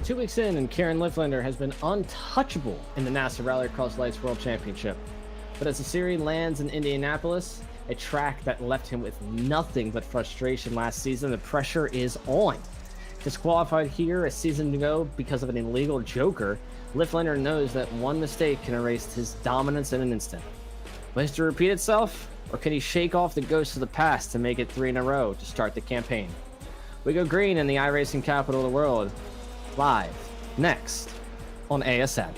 2 weeks in, and Kieran Lifflander has been untouchable in the NASA Rallycross Lights World Championship. But as the series lands in Indianapolis, a track that left him with nothing but frustration last season, the pressure is on. Disqualified here a season ago because of an illegal joker, Lifflander knows that one mistake can erase his dominance in an instant. Will history repeat itself, or can he shake off the ghosts of the past to make it 3 in a row to start the campaign? We go green in the iRacing capital of the world. Live, next, on ASN.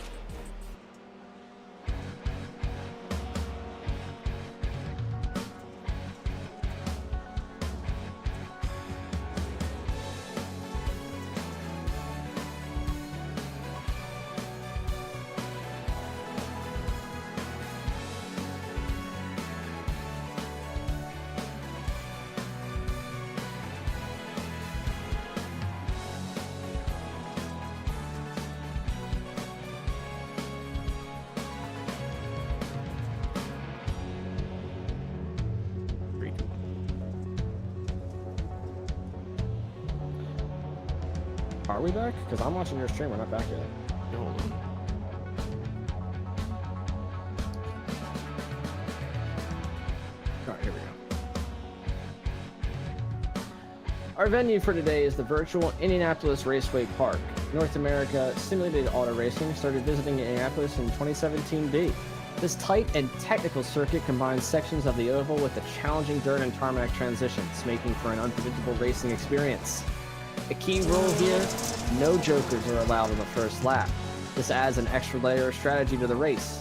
Are we back? Because I'm watching your stream. We're not back yet. Hold on. All right, here we go. Our venue for today is the virtual Indianapolis Raceway Park. North America Simulated Auto Racing started visiting Indianapolis in 2017B. This tight and technical circuit combines sections of the oval with the challenging dirt and tarmac transitions, making for an unpredictable racing experience. A key rule here, no jokers are allowed on the first lap. This adds an extra layer of strategy to the race.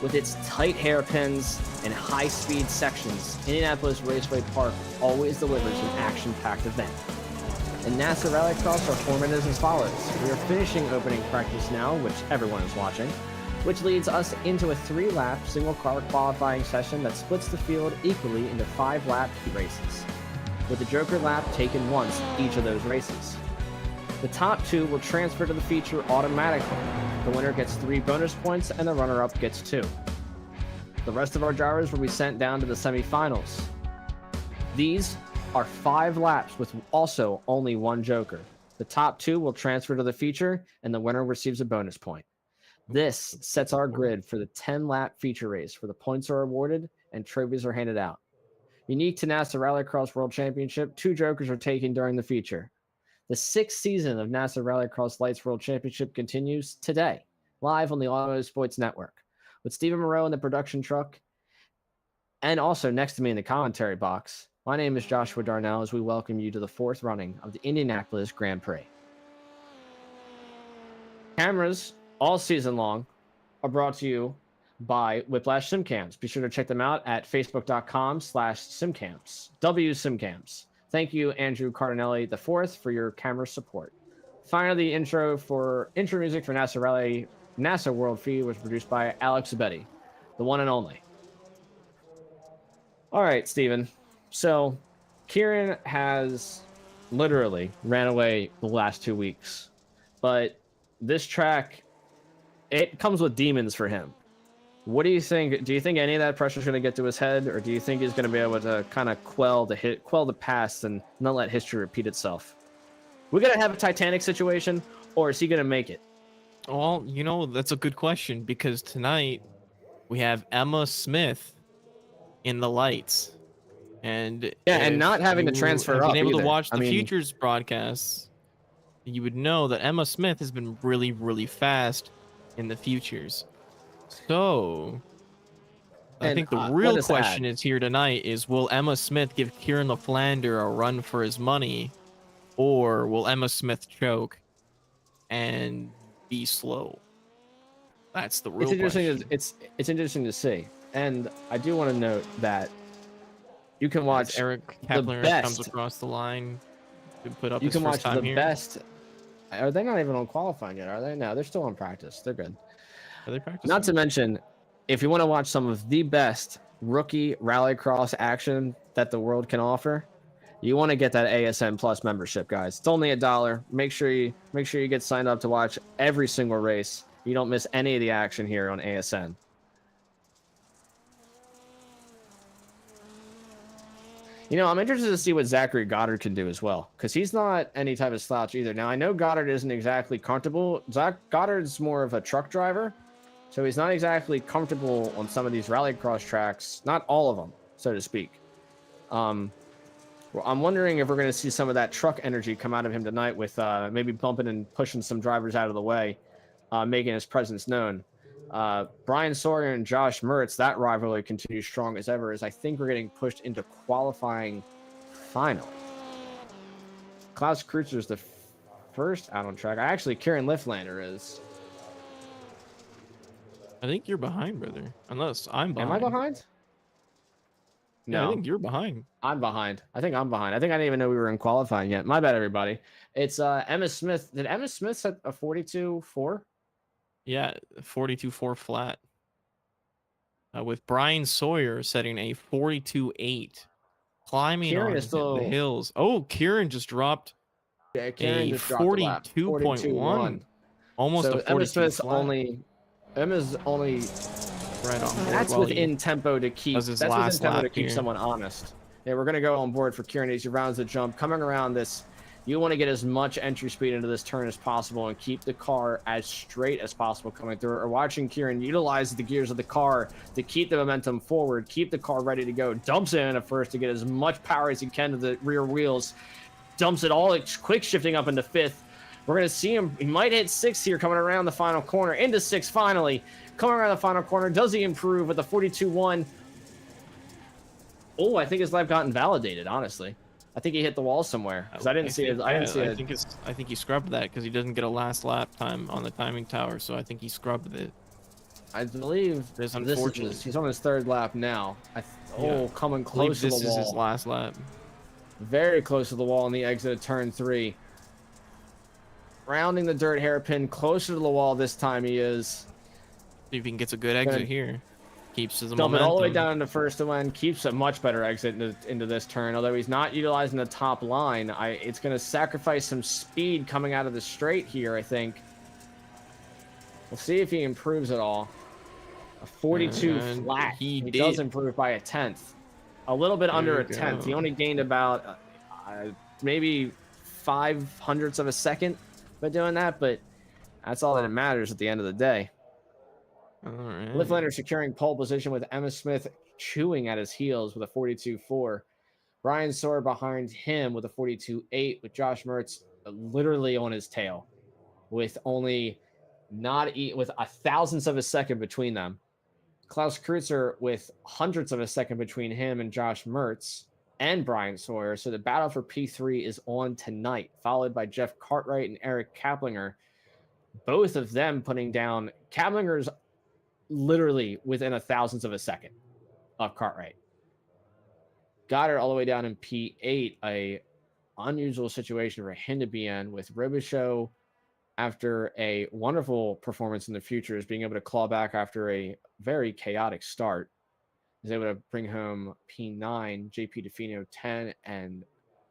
With its tight hairpins and high-speed sections, Indianapolis Raceway Park always delivers an action-packed event. In NASA Rallycross, our format is as follows. We are finishing opening practice now, which everyone is watching, which leads us into a 3-lap single-car qualifying session that splits the field equally into 5-lap races, with the Joker lap taken once each of those races. The top 2 will transfer to the feature automatically. The winner gets 3 bonus points and the runner-up gets 2. The rest of our drivers will be sent down to the semifinals. These are 5 laps with also only 1 Joker. The top 2 will transfer to the feature and the winner receives a bonus point. This sets our grid for the 10-lap feature race where the points are awarded and trophies are handed out. Unique to NASA Rallycross World Championship, 2 Jokers are taken during the feature. The 6th season of NASA Rallycross Lights World Championship continues today, live on the Auto Sports Network, with Stephen Moreau in the production truck, and also next to me in the commentary box. My name is Joshua Darnell as we welcome you to the 4th running of the Indianapolis Grand Prix. Cameras all season long are brought to you by Whiplash SimCams. Be sure to check them out at facebook.com/simcams. WSimcams. Thank you, Andrew Cardinelli IV, for your camera support. Finally, intro music for NASA World Feed was produced by Alex Abetti, the one and only. All right, Steven. So, Kieran has literally ran away the last 2 weeks, but this track, it comes with demons for him. What do you think? Do you think any of that pressure is going to get to his head, or do you think he's going to be able to kind of quell the past and not let history repeat itself? We're going to have a Titanic situation, or is he going to make it? Well, you know, that's a good question because tonight we have Emma Smith in the lights. And and not having to transfer up. Been able either. to watch the Futures broadcasts, you would know that Emma Smith has been really, really fast in the Futures. So, I think the real question is here tonight is, will Emma Smith give Kieran Lifflander a run for his money, or will Emma Smith choke and be slow? That's the real question. It's interesting to see. And I do want to note that you can watch Eric Kepler comes across the line to put up his first time here. You can watch the best. Are they not even on qualifying yet, are they? No, they're still on practice. They're good. Are they practicing? Not to mention, if you want to watch some of the best rookie rallycross action that the world can offer, you want to get that ASN Plus membership, guys. It's only $1. Make sure you get signed up to watch every single race. You don't miss any of the action here on ASN. I'm interested to see what Zachary Goddard can do as well, because he's not any type of slouch either. Now, I know Goddard isn't exactly comfortable. Zach Goddard's more of a truck driver, so he's not exactly comfortable on some of these rallycross tracks. Not all of them, so to speak. Well, I'm wondering if we're going to see some of that truck energy come out of him tonight with maybe bumping and pushing some drivers out of the way, making his presence known. Brian Sawyer and Josh Mertz, that rivalry continues strong as ever, as I think we're getting pushed into qualifying finally. Klaus Kreutzer is the first out on track. Actually, Kieran Liftlander is. I think you're behind, brother. Unless I'm behind. Am I behind? No, No, I think you're behind. I'm behind. I think I'm behind. I think I didn't even know we were in qualifying yet. My bad, everybody. It's Emma Smith. Did Emma Smith set a 42.4? Yeah, 42.4 flat. With Brian Sawyer setting a 42.8. Climbing Kieran on is still the hills. Oh, Kieran just dropped Yeah, Kieran a just dropped a lap. 42.1. Almost So a 42 Emma Smith's flat. Emma's only Right on board. that's within tempo to keep. does his That's last within tempo to lap keep here. someone honest. Yeah, we're gonna go on board for Kieran as he rounds the jump, coming around this. You want to get as much entry speed into this turn as possible and keep the car as straight as possible coming through. Or watching Kieran utilize the gears of the car to keep the momentum forward, keep the car ready to go. Dumps it in at first to get as much power as he can to the rear wheels. Dumps it all, quick shifting up into fifth. We're going to see him. He might hit sixth here coming around the final corner. Into sixth finally. Coming around the final corner. Does he improve with the 42.1? Oh, I think his lap got invalidated, honestly. I think he hit the wall somewhere because I didn't see it. I think he scrubbed that because he doesn't get a last lap time on the timing tower, so I think he scrubbed it. I believe It's unfortunate. he's on his third lap now. Coming close to the wall. This is his last lap. Very close to the wall on the exit of turn 3. Rounding the dirt hairpin, closer to the wall this time he is. See if he can get a good exit here. Keeps his Dump momentum. it all the way down into first to win. Keeps a much better exit into this turn. Although he's not utilizing the top line, it's going to sacrifice some speed coming out of the straight here, I think. We'll see if he improves at all. A 42 flat. He does improve by a tenth. A little bit under a tenth. He only gained about maybe 0.05 of a second by doing that, but that's all that matters at the end of the day. All right. Liftlander securing pole position with Emma Smith chewing at his heels with a 42.4. Brian Sawyer behind him with a 42.8, with Josh Mertz literally on his tail with only with a thousandth of a second between them. Klaus Kreutzer with hundredths of a second between him and Josh Mertz and Brian Sawyer. So the battle for P3 is on tonight, followed by Jeff Cartwright and Eric Kaplinger. Both of them putting down. Kaplinger's literally within a thousandth of a second of Cartwright. Goddard all the way down in P8, a unusual situation for him to be in, with Robichaux after a wonderful performance in the futures, being able to claw back after a very chaotic start. Is able to bring home P9, JP DeFino 10, and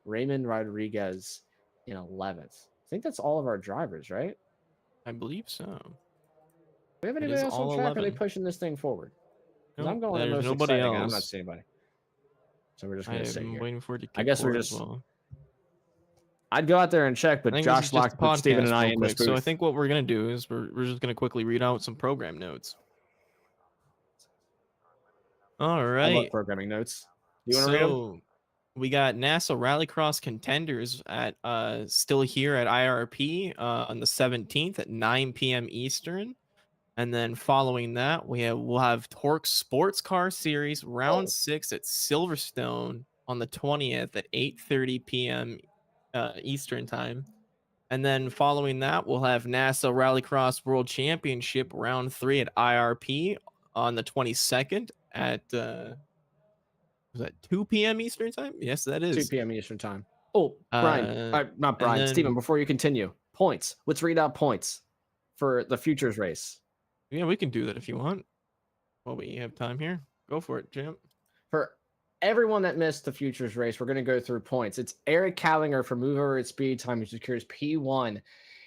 Raymond Rodriguez in 11th. I think that's all of our drivers, right? I believe so. Do we have anybody else on track? Are they pushing this thing forward? Because I'm going the most nobody exciting, else. and I'm not seeing anybody. So we're just going to sit here. Waiting for it to I guess we're just. well. I'd go out there and check, but Josh locked put Steven and I in this booth. So I think what we're going to do is we're just going to quickly read out some program notes. All right. I love programming notes. You want to read them? We got NASA Rallycross contenders at still here at IRP on the 17th at 9 p.m. Eastern. And then following that, we'll have Torque Sports Car Series round 6 at Silverstone on the 20th at 8:30 p.m. Eastern time. And then following that, we'll have NASA Rallycross World Championship round 3 at IRP on the 22nd at was that 2 p.m. Eastern time? Yes, that is 2 p.m. Eastern time. Oh, Brian, not Brian. Steven, before you continue, points. Let's read out points for the futures race. Yeah, we can do that if you want. Well, we have time here. Go for it, champ. For everyone that missed the futures race, we're going to go through points. It's Eric Kallinger for Move Over at Speed Time, who secures P1.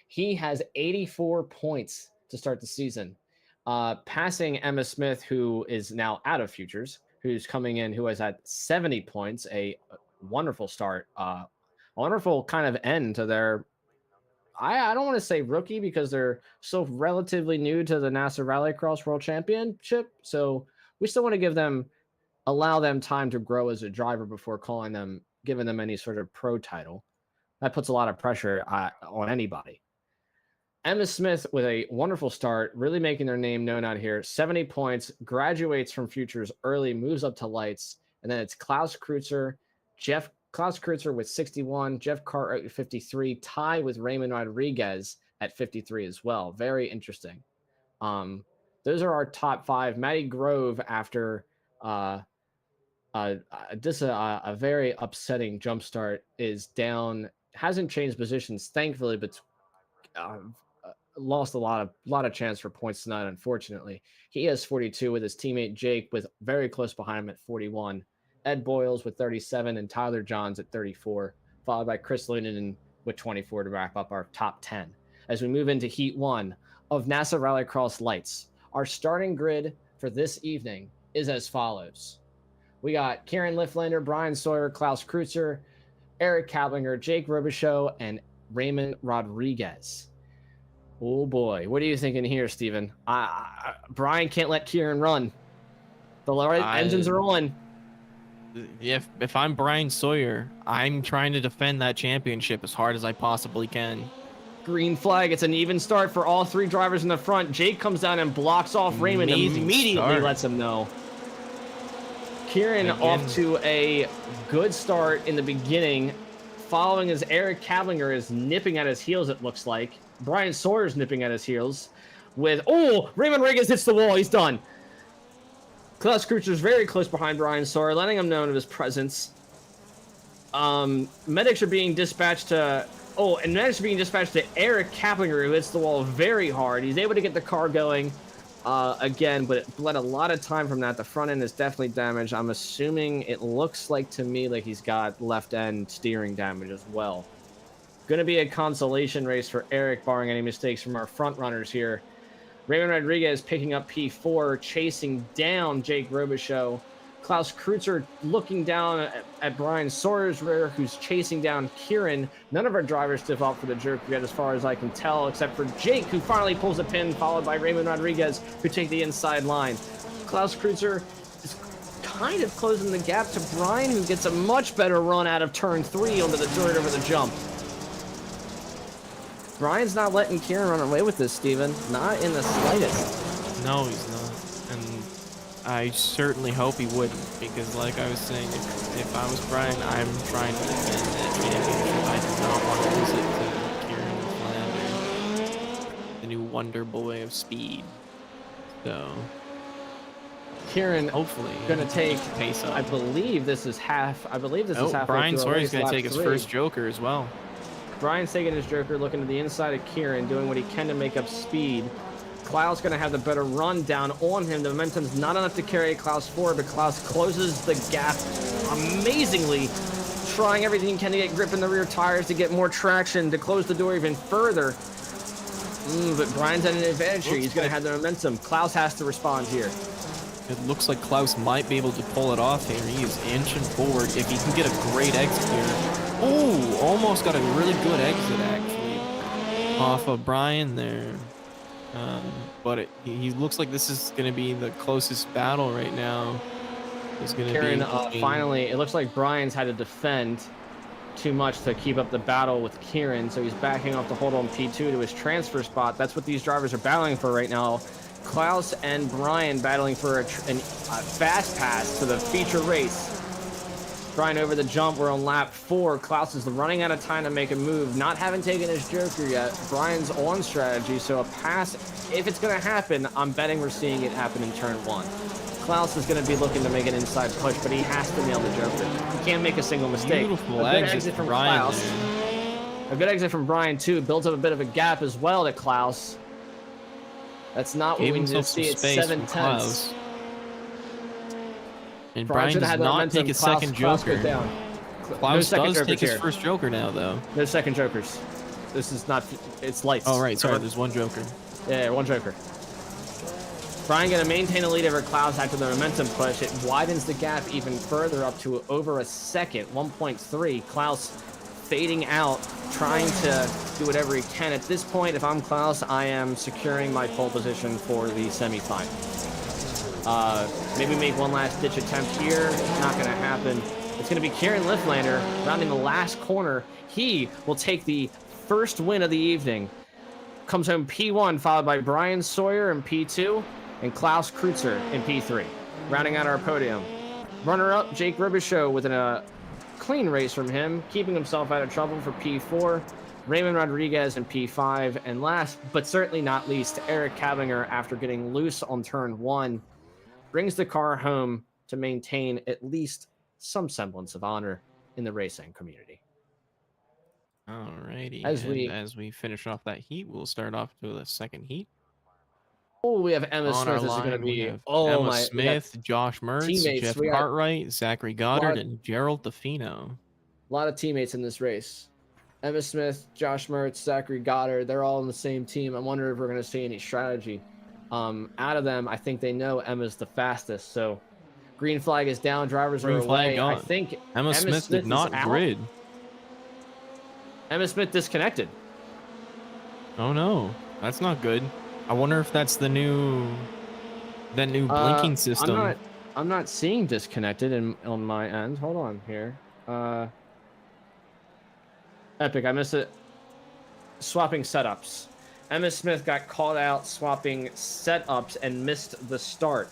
He has 84 points to start the season, passing Emma Smith, who is now out of futures, who's coming in, who has had 70 points, a wonderful start. Wonderful kind of end to their, I don't want to say rookie because they're still relatively new to the NASA Rallycross World Championship. So we still want to allow them time to grow as a driver before giving them any sort of pro title. That puts a lot of pressure on anybody. Emma Smith with a wonderful start, really making their name known out here. 70 points, graduates from Futures early, moves up to lights. And then it's Klaus Kreutzer with 61, Jeff Cartwright with 53, tie with Raymond Rodriguez at 53 as well. Very interesting. Those are our top 5. Matty Grove, after a very upsetting jump start, is down. Hasn't changed positions, thankfully, but lost a lot of chance for points tonight, unfortunately. He has 42 with his teammate Jake with very close behind him at 41. Ed Boyles with 37 and Tyler Johns at 34, followed by Chris Lunan with 24 to wrap up our top 10. As we move into Heat 1 of NASA Rallycross Lights, our starting grid for this evening is as follows. We got Kieran Lifflander, Brian Sawyer, Klaus Kreutzer, Eric Kablinger, Jake Robichaux, and Raymond Rodriguez. Oh boy, what are you thinking here, Steven? Brian can't let Kieran run. The engines are on. If I'm Brian Sawyer, I'm trying to defend that championship as hard as I possibly can. Green flag. It's an even start for all 3 drivers in the front. Jake comes down and blocks off Raymond. Immediately lets him know. Kieran off to a good start in the beginning, following as Eric Kablinger is nipping at his heels, it looks like. Brian Sawyer's nipping at his heels with, Raymond Rodriguez hits the wall. He's done. Klaus Kreutzer's very close behind Brian Sawyer, letting him know of his presence. Medics are being dispatched to Eric Kaplinger, who hits the wall very hard. He's able to get the car going again, but it bled a lot of time from that. The front end is definitely damaged. I'm assuming it looks like to me like he's got left end steering damage as well. Going to be a consolation race for Eric, barring any mistakes from our front runners here. Raymond Rodriguez picking up P4, chasing down Jake Robichaux. Klaus Kreutzer looking down at Brian Sawyer's rear, who's chasing down Kieran. None of our drivers stiff up for the jerk yet, as far as I can tell, except for Jake, who finally pulls a pin, followed by Raymond Rodriguez, who take the inside line. Klaus Kreutzer is kind of closing the gap to Brian, who gets a much better run out of turn 3 onto the dirt over the jump. Brian's not letting Kieran run away with this, Steven. Not in the slightest. No, he's not. And I certainly hope he wouldn't, because like I was saying, if I was Brian, I'm trying to defend that championship. I do not want to lose it to Kieran Lifflander, the new wonder boy of speed. So Kieran hopefully gonna take pace up. I believe this is halfway. Brian Sawyer's gonna take his first joker as well. Brian's taking his joker, looking to the inside of Kieran, doing what he can to make up speed. Klaus going to have the better run down on him. The momentum's not enough to carry Klaus forward, but Klaus closes the gap amazingly, trying everything he can to get grip in the rear tires, to get more traction, to close the door even further. But Brian's at an advantage here. He's going to have the momentum. Klaus has to respond here. It looks like Klaus might be able to pull it off here. He is inching forward. If he can get a great exit here. Oh, almost got a really good exit, actually, off of Brian there. But he looks like this is going to be the closest battle right now. It's going to be finally, it looks like Brian's had to defend too much to keep up the battle with Kieran, so he's backing off to hold on P2 to his transfer spot. That's what these drivers are battling for right now. Klaus and Brian battling for a fast pass to the feature race. Brian over the jump. We're on lap 4. Klaus is running out of time to make a move, not having taken his joker yet. Brian's on strategy, so a pass, if it's going to happen, I'm betting we're seeing it happen in turn 1. Klaus is going to be looking to make an inside push, but he has to nail the joker. He can't make a single mistake. Beautiful exit from Brian. Klaus. A good exit from Brian, too. Built up a bit of a gap as well to Klaus. That's not what we need to see. It's 7/10. And Brian does not take his second joker. Klaus does take his first joker now, though. No second jokers. This is not. It's lights. Oh, right. Sorry, there's one joker. Yeah, one joker. Brian going to maintain a lead over Klaus after the momentum push. It widens the gap even further up to over a second, 1.3. Klaus fading out, trying to do whatever he can. At this point, if I'm Klaus, I am securing my pole position for the semifinal. Maybe make one last ditch attempt here. Not going to happen. It's going to be Kieran Liftlander rounding the last corner. He will take the first win of the evening. Comes home P1, followed by Brian Sawyer in P2 and Klaus Kreutzer in P3. Rounding out our podium. Runner-up, Jake Robichaux with a clean race from him, keeping himself out of trouble for P4. Raymond Rodriguez in P5. And last, but certainly not least, Eric Kavinger, after getting loose on turn 1, brings the car home to maintain at least some semblance of honor in the racing community. Alrighty. As we finish off that heat, we'll start off to the second heat. Oh, we have Emma Smith. This is going to be Emma Smith, Josh Mertz, Jeff Cartwright, Zachary Goddard, and Gerald DeFino. A lot of teammates in this race. Emma Smith, Josh Mertz, Zachary Goddard, they're all on the same team. I wonder if we're going to see any strategy. Out of them, I think they know Emma's the fastest. So green flag is down. Drivers are away. I think Emma Smith did not grid. Emma Smith disconnected. Oh no, that's not good. I wonder if that's the new blinking system. I'm not seeing disconnected on my end. Hold on here. Epic, I missed it. Swapping setups. Emma Smith got called out swapping setups and missed the start.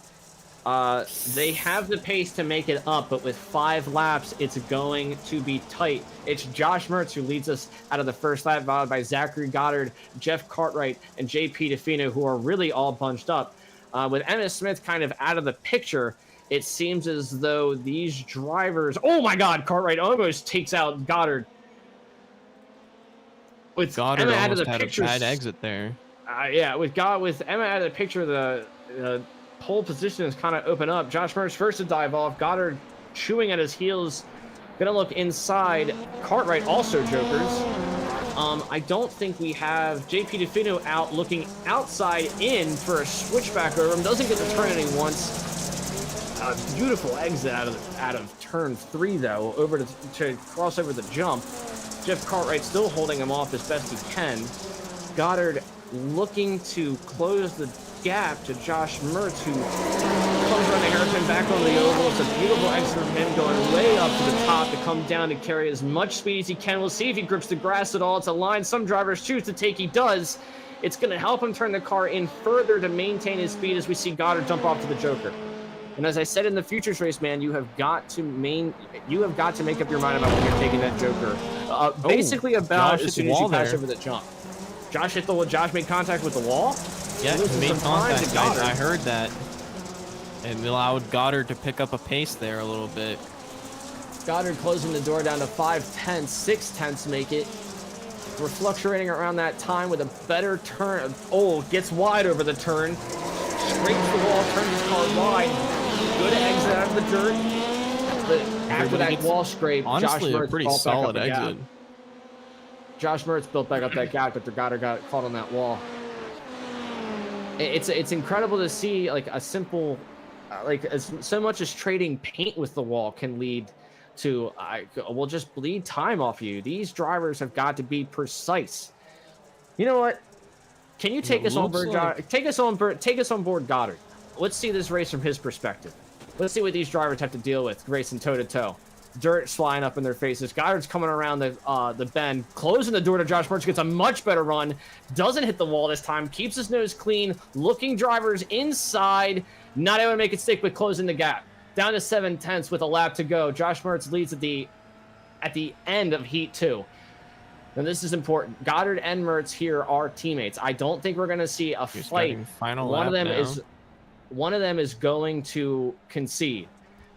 They have the pace to make it up, but with 5 laps, it's going to be tight. It's Josh Mertz who leads us out of the first lap, followed by Zachary Goddard, Jeff Cartwright, and JP DeFino, who are really all bunched up. With Emma Smith kind of out of the picture, it seems as though these drivers... Oh my God, Cartwright almost takes out Goddard. With Goddard Emma almost had a bad exit there. Yeah, with Emma out of the picture, the pole position is kind of open up. Josh Mertz first to dive off. Goddard chewing at his heels. Gonna look inside. Cartwright also jokers. I don't think we have JP DeFino out looking outside in for a switchback over him. Doesn't get the turn in once. A beautiful exit out of turn 3 though, over to cross over the jump. Jeff Cartwright still holding him off as best he can. Goddard looking to close the gap to Josh Mertz, who comes around the hairpin back on the oval. It's a beautiful exit from him, going way up to the top to come down to carry as much speed as he can. We'll see if he grips the grass at all. It's a line some drivers choose to take. He does. It's going to help him turn the car in further to maintain his speed as we see Goddard jump off to the Joker. And as I said in the Futures race, man, you have got to make up your mind about when you're taking that Joker. Basically about as soon as you pass over the jump. Josh made contact with the wall. Yeah, he made contact. I heard that. And allowed Goddard to pick up a pace there a little bit. Goddard closing the door down to 5/10, 6/10 make it. We're fluctuating around that time with a better turn. Oh, gets wide over the turn. Scrapes the wall, turns his car wide. Good exit out of the dirt. But after that wall scrape, honestly, Josh Mertz a pretty solid exit. Josh Mertz built back up that gap, but Goddard got caught on that wall. It's incredible to see like a simple, so much as trading paint with the wall can lead to we'll just bleed time off you. These drivers have got to be precise. You know what? Can you take us on board? Take us on board, Goddard. Let's see this race from his perspective. Let's see what these drivers have to deal with racing toe to toe. Dirt flying up in their faces. Goddard's coming around the bend, closing the door to Josh Mertz. Gets a much better run. Doesn't hit the wall this time. Keeps his nose clean. Looking drivers inside. Not able to make it stick, but closing the gap. Down to 7/10 with a lap to go. Josh Mertz leads at the end of Heat 2. Now this is important. Goddard and Mertz here are teammates. I don't think we're going to see a fight. One of them is going to concede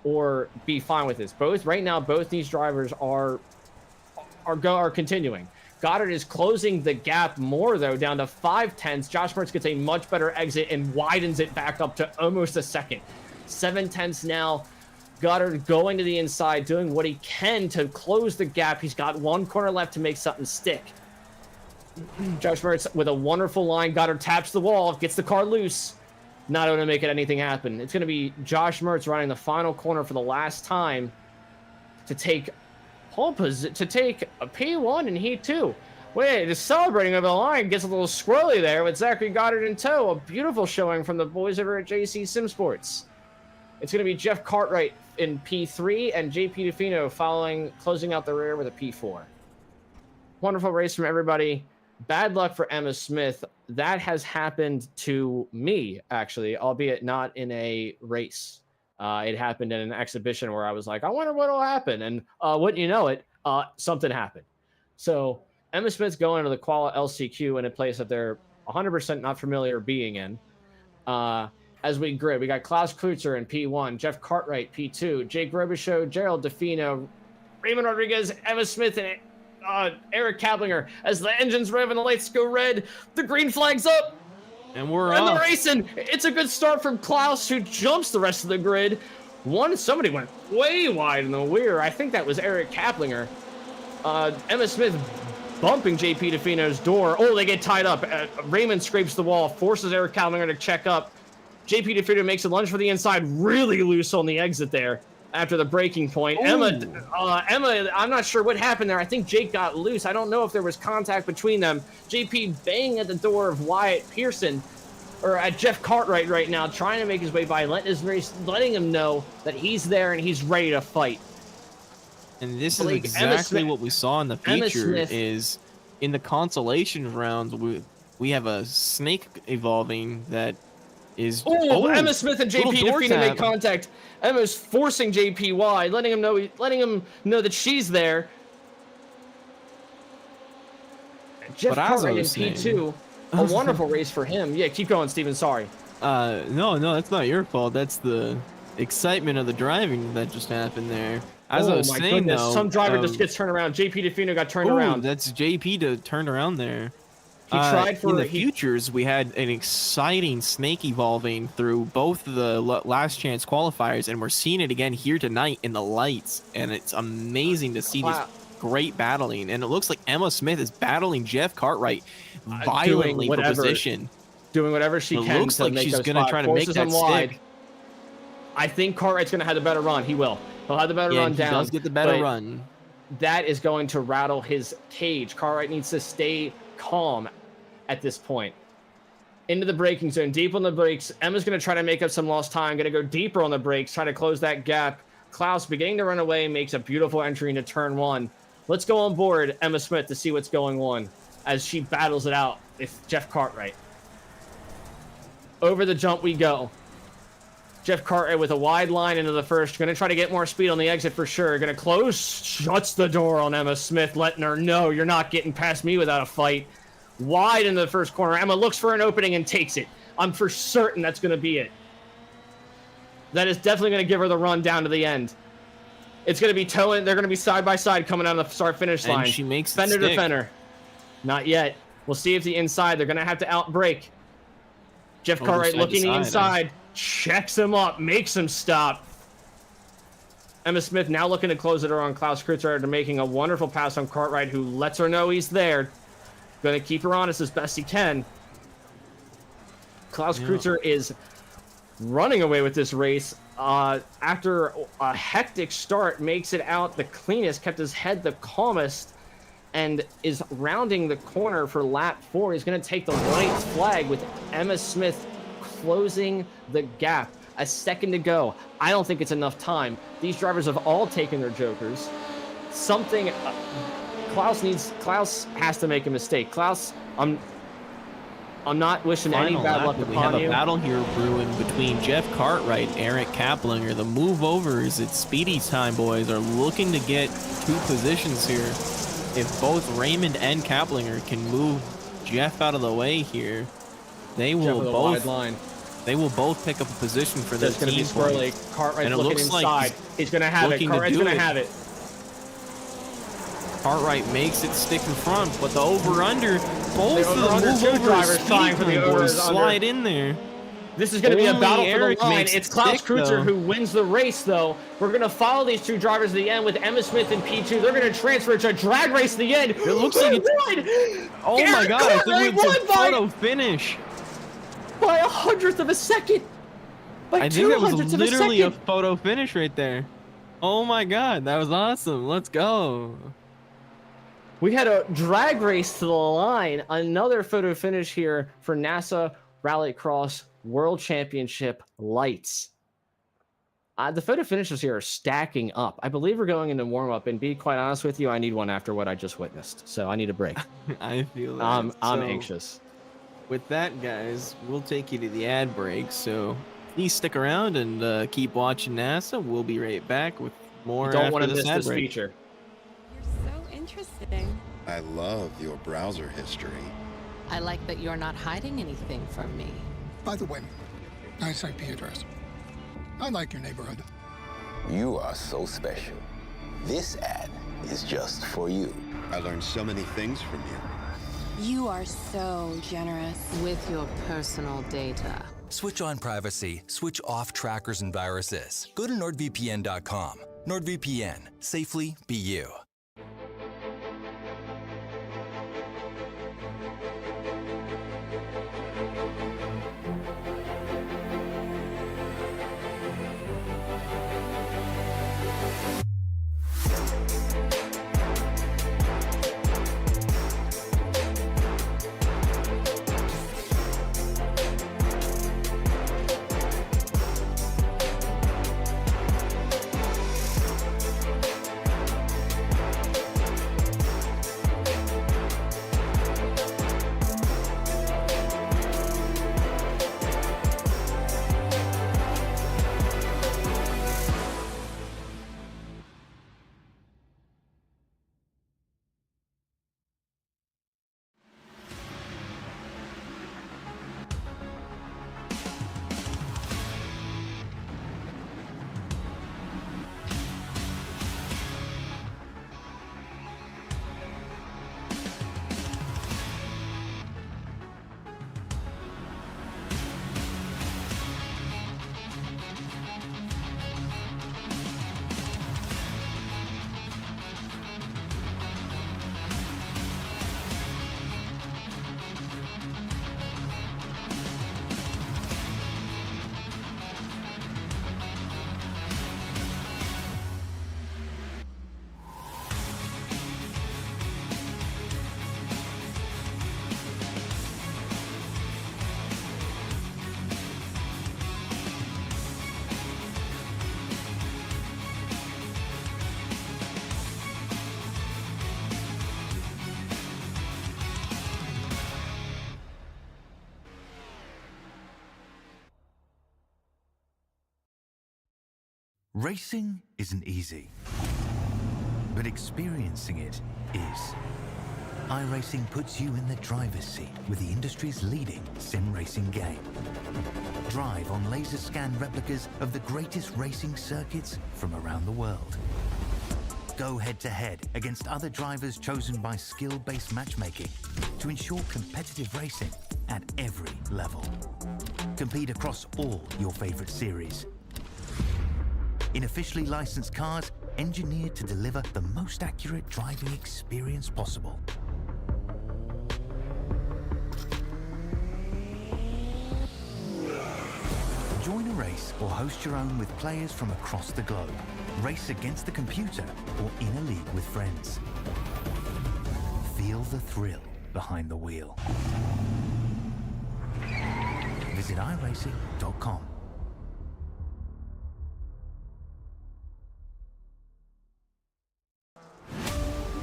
or be fine with this. Right now, both these drivers are continuing. Goddard is closing the gap more though, down to 5/10. Josh Mertz gets a much better exit and widens it back up to almost a second. 7/10 now. Goddard going to the inside, doing what he can to close the gap. He's got one corner left to make something stick. Josh Mertz with a wonderful line. Goddard taps the wall, gets the car loose. not able to make anything happen. It's going to be Josh Mertz running the final corner for the last time to take pole position, to take a P1 in Heat 2. Wait, just celebrating over the line, gets a little squirrely there with Zachary Goddard in tow. A beautiful showing from the boys over at JC Sim Sports. It's going to be Jeff Cartwright in P3 and JP DeFino closing out the rear with a P4. Wonderful race from everybody. Bad luck for Emma Smith. That has happened to me, actually, albeit not in a race. It happened in an exhibition where I was like, I wonder what will happen. And wouldn't you know it, something happened. So Emma Smith's going to the Quala LCQ in a place that they're 100% not familiar being in. As we grid, we got Klaus Kreutzer in P1, Jeff Cartwright P2, Jake Robichaud, Gerald DeFino, Raymond Rodriguez, Emma Smith, and Eric Kaplinger. As the engines rev and the lights go red, the green flag's up. And we're and off. They're racing. It's a good start from Klaus, who jumps the rest of the grid. Somebody went way wide in the rear. I think that was Eric Kaplinger. Emma Smith bumping JP DeFino's door. Oh, they get tied up. Raymond scrapes the wall, forces Eric Kaplinger to check up. JP DeFino makes a lunge for the inside, really loose on the exit there after the breaking point. Ooh. Emma, I'm not sure what happened there. I think Jake got loose. I don't know if there was contact between them. JP banging at the door of Wyatt Pearson, or at Jeff Cartwright right now, trying to make his way by, letting him know that he's there and he's ready to fight. And this is exactly what we saw in the future. Is in the consolation rounds, we have a snake evolving that is. Emma Smith and JP DeFino make contact. Emma's forcing JP wide, letting him know that she's there. Jeff Cartwright in P2. A wonderful race for him. Yeah, keep going, Steven. Sorry. No, that's not your fault. That's the excitement of the driving that just happened there. As I was saying, though, some driver just gets turned around. JP DeFino got turned around. That's JP to turn around there. He tried for in the futures. We had an exciting snake evolving through both of the last chance qualifiers, and we're seeing it again here tonight in the lights. And it's amazing to see this great battling. And it looks like Emma Smith is battling Jeff Cartwright violently for position, doing whatever she can. It looks like she's gonna try to make that stick. I think Cartwright's gonna have the better run. He will. He'll have the better run down. He does get the better run. That is going to rattle his cage. Cartwright needs to stay calm at this point. Into the braking zone, deep on the brakes. Emma's going to try to make up some lost time. Going to go deeper on the brakes, try to close that gap. Klaus, beginning to run away, makes a beautiful entry into turn one. Let's go on board Emma Smith to see what's going on as she battles it out with Jeff Cartwright. Over the jump we go. Jeff Cartwright with a wide line into the first. Going to try to get more speed on the exit for sure. Going to close, shuts the door on Emma Smith, letting her know you're not getting past me without a fight. Wide into the first corner. Emma looks for an opening and takes it. I'm for certain that's going to be it. That is definitely going to give her the run down to the end. It's going to be towing. They're going to be side by side coming down the start-finish line. And she makes it fender stick. to fender. Not yet. We'll see if the inside. They're going to have to outbrake. Jeff Cartwright looking the inside. Checks him up. Makes him stop. Emma Smith now looking to close it around Klaus Kreutzer after making a wonderful pass on Cartwright, who lets her know he's there. Going to keep her honest as best he can. Klaus Kreutzer is running away with this race. After a hectic start, makes it out the cleanest, kept his head the calmest, and is rounding the corner for lap 4. He's going to take the white flag with Emma Smith closing the gap. A second to go. I don't think it's enough time. These drivers have all taken their jokers. Something... Klaus has to make a mistake. Klaus, I'm not wishing any bad luck upon you. We have a battle here brewing between Jeff Cartwright and Eric Kaplinger. The move overs, it's speedy time, boys, are looking to get 2 positions here. If both Raymond and Kaplinger can move Jeff out of the way here, they will both pick up a position for their team. It's going to be squirrely. Cartwright's looking inside. He's going to have it. Cartwright's going to have it. Cartwright makes it stick in front, but the over-under, both of the move drivers trying for the over slide in there. This is going to be a battle for the line. It's Klaus Kreutzer who wins the race, though. We're going to follow these 2 drivers to the end with Emma Smith in P2. They're going to transfer to a drag race to the end. It looks like it's... Oh my God, I think it's a photo finish. by 100th of a second. By I think that was 200ths of literally a a second. photo finish right there. Oh my god, that was awesome. Let's go. We had a drag race to the line. Another photo finish here for NASA Rallycross World Championship lights. The photo finishes here are stacking up. I believe we're going into warm-up, and be quite honest with you, I need one after what I just witnessed. So I need a break. I feel that. I'm anxious. With that, guys, we'll take you to the ad break. So please stick around and keep watching NASA. We'll be right back with more. You don't want to after miss ad this break. feature. You're so interesting. I love your browser history. I like that you're not hiding anything from me. By the way, nice IP address. I like your neighborhood. You are so special. This ad is just for you. I learned so many things from you. You are so generous. With your personal data. Switch on privacy, switch off trackers and viruses. Go to nordvpn.com. NordVPN. Safely be you. Racing isn't easy, but experiencing it is. iRacing puts you in the driver's seat with the industry's leading sim racing game. Drive on laser scan replicas of the greatest racing circuits from around the world. Go head-to-head against other drivers chosen by skill-based matchmaking to ensure competitive racing at every level. Compete across all your favorite series. In officially licensed cars, engineered to deliver the most accurate driving experience possible. Join a race or host your own with players from across the globe. Race against the computer or in a league with friends. Feel the thrill behind the wheel. Visit iRacing.com.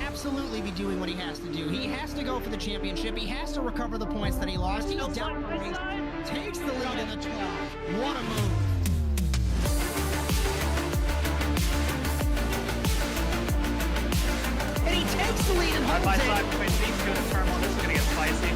Absolutely be doing what he has to do. He has to go for the championship. He has to recover the points that he lost. He's down the race, takes the lead in the 12. What a move. And he takes the lead and holds by it. side between these two in turn one. This is going to get spicy.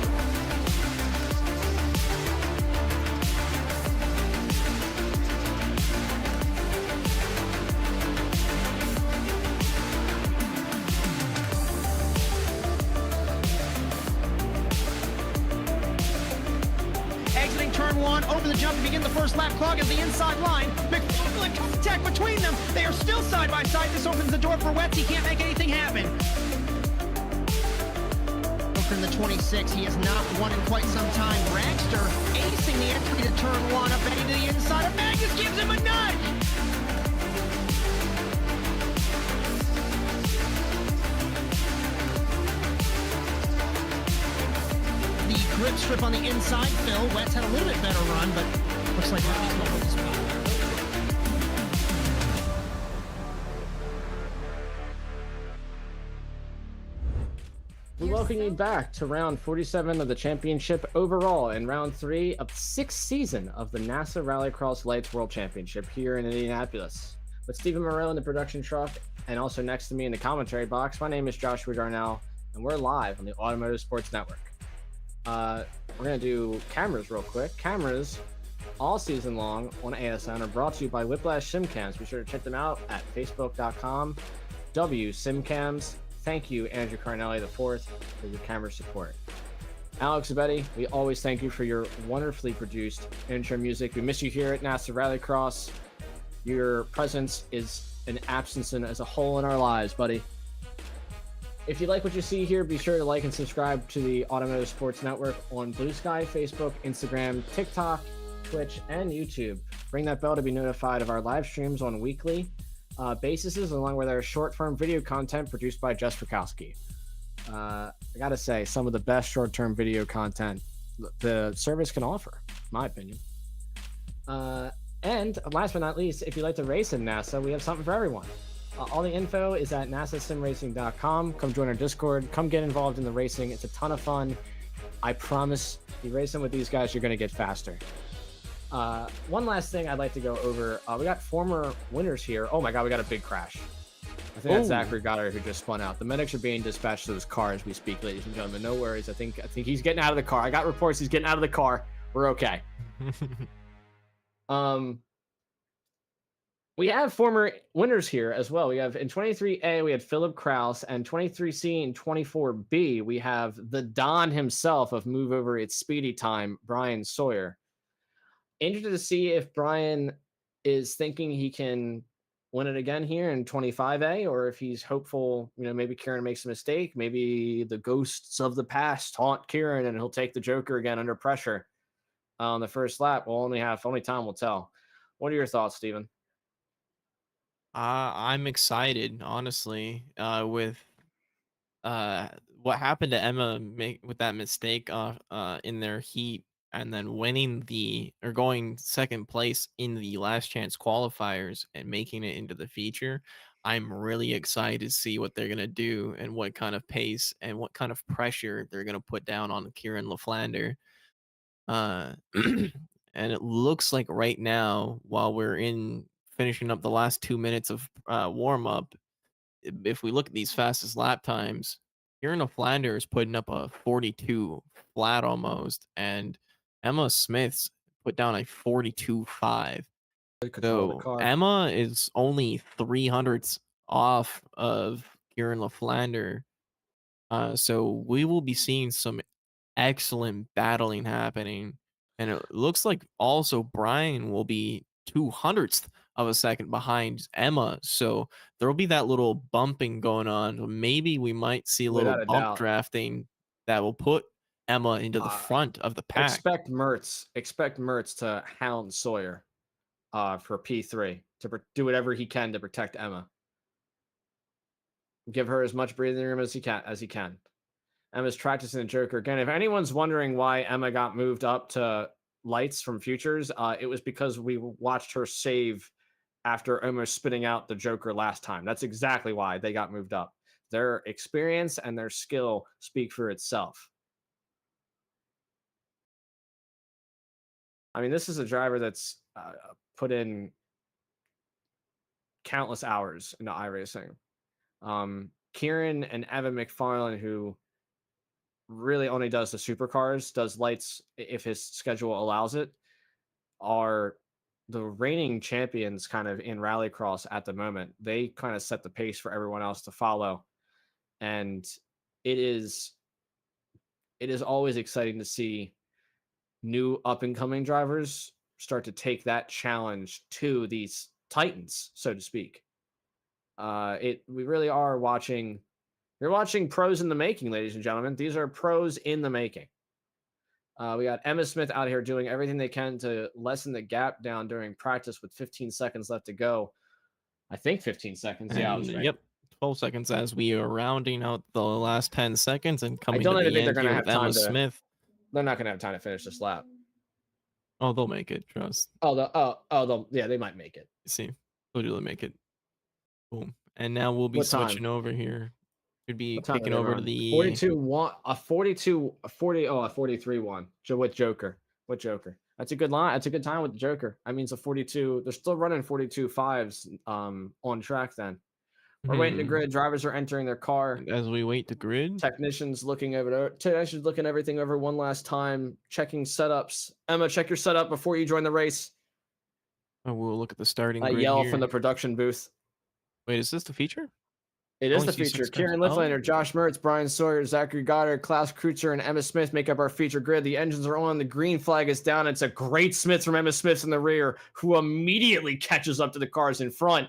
Exiting turn one, over the jump to begin the first lap, clogging the inside line. McFarland contact between them. They are still side by side. This opens the door for Wetz. He can't make anything happen. in the 26. He has not won in quite some time. Dragster acing the entry to turn one, up and into the inside. Magnus gives him a nudge. The grip strip on the inside, Phil. Wet's had a little bit better run, but looks like Rally's going to hold the spot. We welcome you back to round 47 of the championship overall and round 3 of the 6th season of the NASA Rallycross Lights World Championship here in Indianapolis. With Stephen Moreau in the production truck and also next to me in the commentary box, my name is Joshua Darnell, and we're live on the Automotive Sports Network. We're going to do cameras real quick. Cameras all season long on ASN are brought to you by Whiplash Simcams. Be sure to check them out at facebook.com/WSimcams. Thank you, Andrew Carnelli IV, for your camera support. Alex Abetti, we always thank you for your wonderfully produced intro music. We miss you here at NASA Rallycross. Your presence is an absence and as a whole in our lives, buddy. If you like what you see here, be sure to like and subscribe to the Automotive Sports Network on Blue Sky, Facebook, Instagram, TikTok, Twitch, and YouTube. Ring that bell to be notified of our live streams on weekly basis, along with our short-form video content produced by Jess Frykowski. I gotta say, some of the best short-term video content the service can offer, in my opinion. And last but not least, if you like to race in NASA, we have something for everyone. All the info is at nasasimracing.com. Come join our Discord. Come get involved in the racing. It's a ton of fun. I promise, you racing with these guys, you're going to get faster. One last thing I'd like to go over. We got former winners here. Oh my God, we got a big crash. I think that's Zachary Goddard who just spun out. The medics are being dispatched to his car as we speak, ladies and gentlemen. No worries. I think he's getting out of the car. I got reports he's getting out of the car. We're okay. We have former winners here as well. We have in 23A, we had Philip Kraus, and 23C and 24B, we have the Don himself of Move Over It's Speedy Time, Brian Sawyer. Interested to see if Brian is thinking he can win it again here in 25A, or if he's hopeful, maybe Kieran makes a mistake. Maybe the ghosts of the past haunt Kieran and he'll take the Joker again under pressure on the first lap. We'll only time will tell. What are your thoughts, Steven? I'm excited, honestly, with what happened to Emma with that mistake in their heat, and then going second place in the last chance qualifiers and making it into the feature. I'm really excited to see what they're gonna do and what kind of pace and what kind of pressure they're gonna put down on Kieran LaFlander. And it looks like right now, while we're finishing up the last 2 minutes of warm up, if we look at these fastest lap times, Kieran LaFlander is putting up a 42 flat almost, and Emma Smith's put down a 42.5. So Emma is only 300ths off of Kieran LaFlander. So we will be seeing some excellent battling happening. And it looks like also Brian will be 200ths of a second behind Emma. So there will be that little bumping going on. Maybe we might see a little bump drafting that will put Emma into the front of the pack. Expect Mertz to hound Sawyer for P3 to do whatever he can to protect Emma. Give her as much breathing room as he can. Emma's practicing the Joker again. If anyone's wondering why Emma got moved up to lights from futures, it was because we watched her save after almost spitting out the Joker last time. That's exactly why they got moved up. Their experience and their skill speak for itself. I mean, this is a driver that's put in countless hours into iRacing. Kieran and Evan McFarlane, who really only does the supercars, does lights if his schedule allows it, are the reigning champions kind of in Rallycross at the moment. They kind of set the pace for everyone else to follow. And it is always exciting to see new up-and-coming drivers start to take that challenge to these titans, so to speak. We really are watching You're watching pros in the making, ladies and gentlemen. These are pros in the making. We got Emma Smith out here doing everything they can to lessen the gap down during practice with 15 seconds left to go. I think 15 seconds. Yeah, I was right. Yep. 12 seconds as we are rounding out the last 10 seconds and I coming don't to even the think they're end going to here have with time Emma to. Smith. They're not going to have time to finish this lap. Oh, they'll make it. Trust. Yeah, they might make it. See, they'll really make it. Boom. And now we'll be switching over here. Should be kicking over to the 42-1, a 43-1 with Joker. With Joker. That's a good line. That's a good time with the Joker. That means a 42. They're still running 42.5s on track then. We're waiting to grid. Drivers are entering their car. As we wait to grid. Technicians looking everything over one last time, checking setups. Emma, check your setup before you join the race. Oh, we'll look at the starting grid yell here. from the production booth. Wait, is this the feature? It is the feature. Kieran Lifflander, Josh Mertz, Brian Sawyer, Zachary Goddard, Klaus Kreutzer, and Emma Smith make up our feature grid. The engines are on. The green flag is down. It's a great Smith from Emma Smith in the rear, who immediately catches up to the cars in front.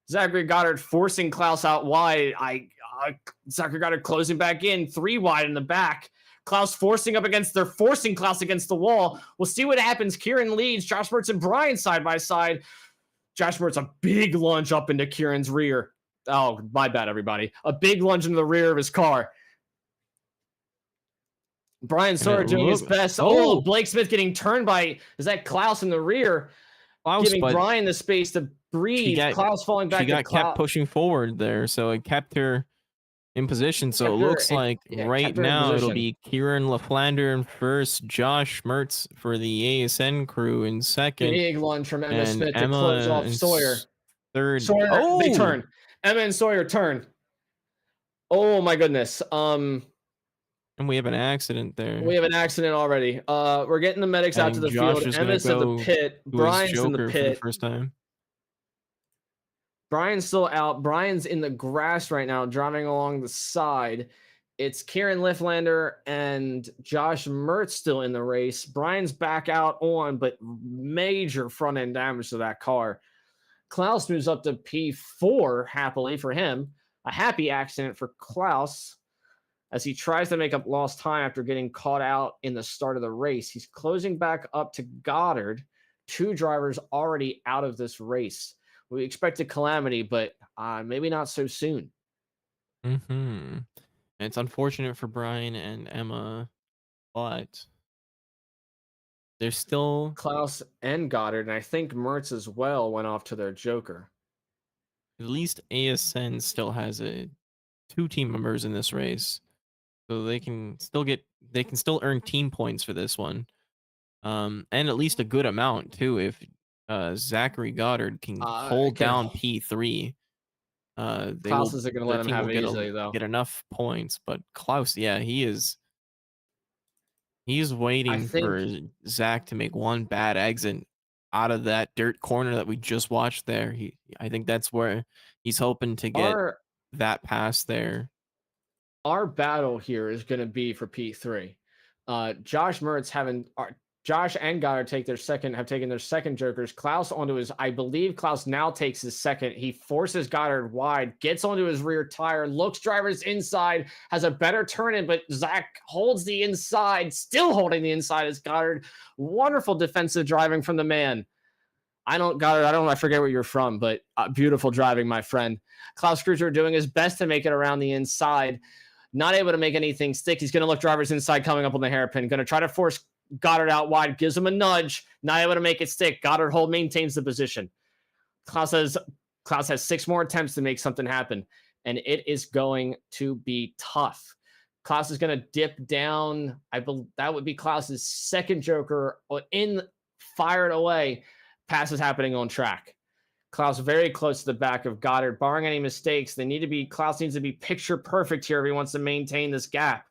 Zachary Goddard forcing Klaus out wide. Zachary Goddard closing back in, 3 wide in the back. Klaus forcing Klaus against the wall. We'll see what happens. Kieran leads. Josh Mertz and Brian side by side. Josh Mertz a big lunge up into Kieran's rear. Oh, my bad, everybody. A big lunge into the rear of his car. Brian Sawyer doing his best. Oh, Blake Smith getting turned by, is that Klaus in the rear? Klaus, giving Brian the space to breathe. Klaus falling back. She kept pushing forward there, so it kept her in position. So it looks like right now it'll be Kieran Lifflander in first, Josh Mertz for the ASN crew in second. Big lunge from Emma Smith to close off Sawyer. Third. Sawyer, they turn. Emma and Sawyer turn. Oh my goodness. And we have an accident there. We have an accident already. We're getting the medics out to the field. Emma's in the pit. Brian's in the pit. For the first time. Brian's still out. Brian's in the grass right now, driving along the side. It's Kieran Lifflander and Josh Mertz still in the race. Brian's back out on, but major front end damage to that car. Klaus moves up to P4, happily for him. A happy accident for Klaus as he tries to make up lost time after getting caught out in the start of the race. He's closing back up to Goddard. 2 drivers already out of this race. We expected calamity, but maybe not so soon. It's unfortunate for Brian and Emma, but there's still Klaus and Goddard, and I think Mertz as well went off to their Joker. At least ASN still has 2 team members in this race, so they can still earn team points for this one, and at least a good amount too if Zachary Goddard can hold down P3. Klaus isn't going to let him have it easily though. Get enough points, but Klaus, yeah, he's waiting for Zach to make one bad exit out of that dirt corner that we just watched there. I think that's where he's hoping to get that pass there. Our battle here is going to be for P3. Josh and Goddard have taken their second Jokers. Klaus onto his, I believe Klaus now takes his second. He forces Goddard wide, gets onto his rear tire, looks drivers inside, has a better turn in, but Zach holds the inside, still holding the inside as Goddard. Wonderful defensive driving from the man. I forget where you're from, but beautiful driving, my friend. Klaus Kreutzer doing his best to make it around the inside. Not able to make anything stick. He's going to look drivers inside coming up on the hairpin. Going to try to force Goddard out wide, gives him a nudge, not able to make it stick. Goddard maintains the position. Klaus has 6 more attempts to make something happen, and it is going to be tough. Klaus is going to dip down. That would be Klaus's second Joker fired away. Pass is happening on track. Klaus very close to the back of Goddard. Barring any mistakes, Klaus needs to be picture perfect here if he wants to maintain this gap.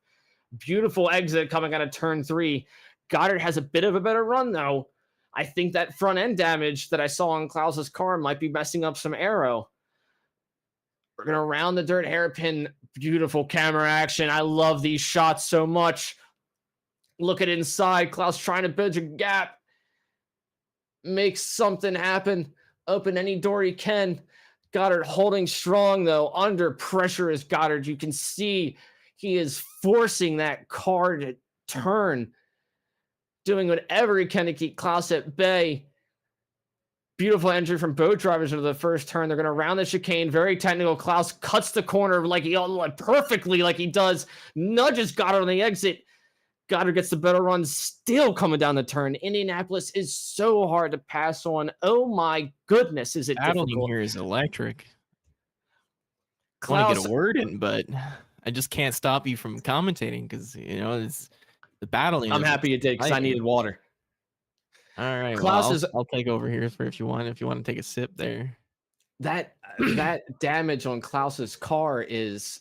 Beautiful exit coming out of turn 3. Goddard has a bit of a better run, though. I think that front end damage that I saw on Klaus's car might be messing up some aero. We're going to round the dirt hairpin. Beautiful camera action. I love these shots so much. Look at inside. Klaus trying to bridge a gap. Make something happen. Open any door he can. Goddard holding strong, though. Under pressure is Goddard. You can see he is forcing that car to turn, doing whatever he can to keep Klaus at bay. Beautiful entry from both drivers into the first turn. They're going to round the chicane. Very technical. Klaus cuts the corner perfectly like he does. Nudges Goddard on the exit. Goddard gets the better run, still coming down the turn. Indianapolis is so hard to pass on. Oh my goodness, is it Battling difficult? here is electric. I Klaus, want to get a word in, but I just can't stop you from commentating because it's the battling. I'm happy you did because I needed water. All right, Klaus I'll take over here for if you want to take a sip there. That damage on Klaus's car is.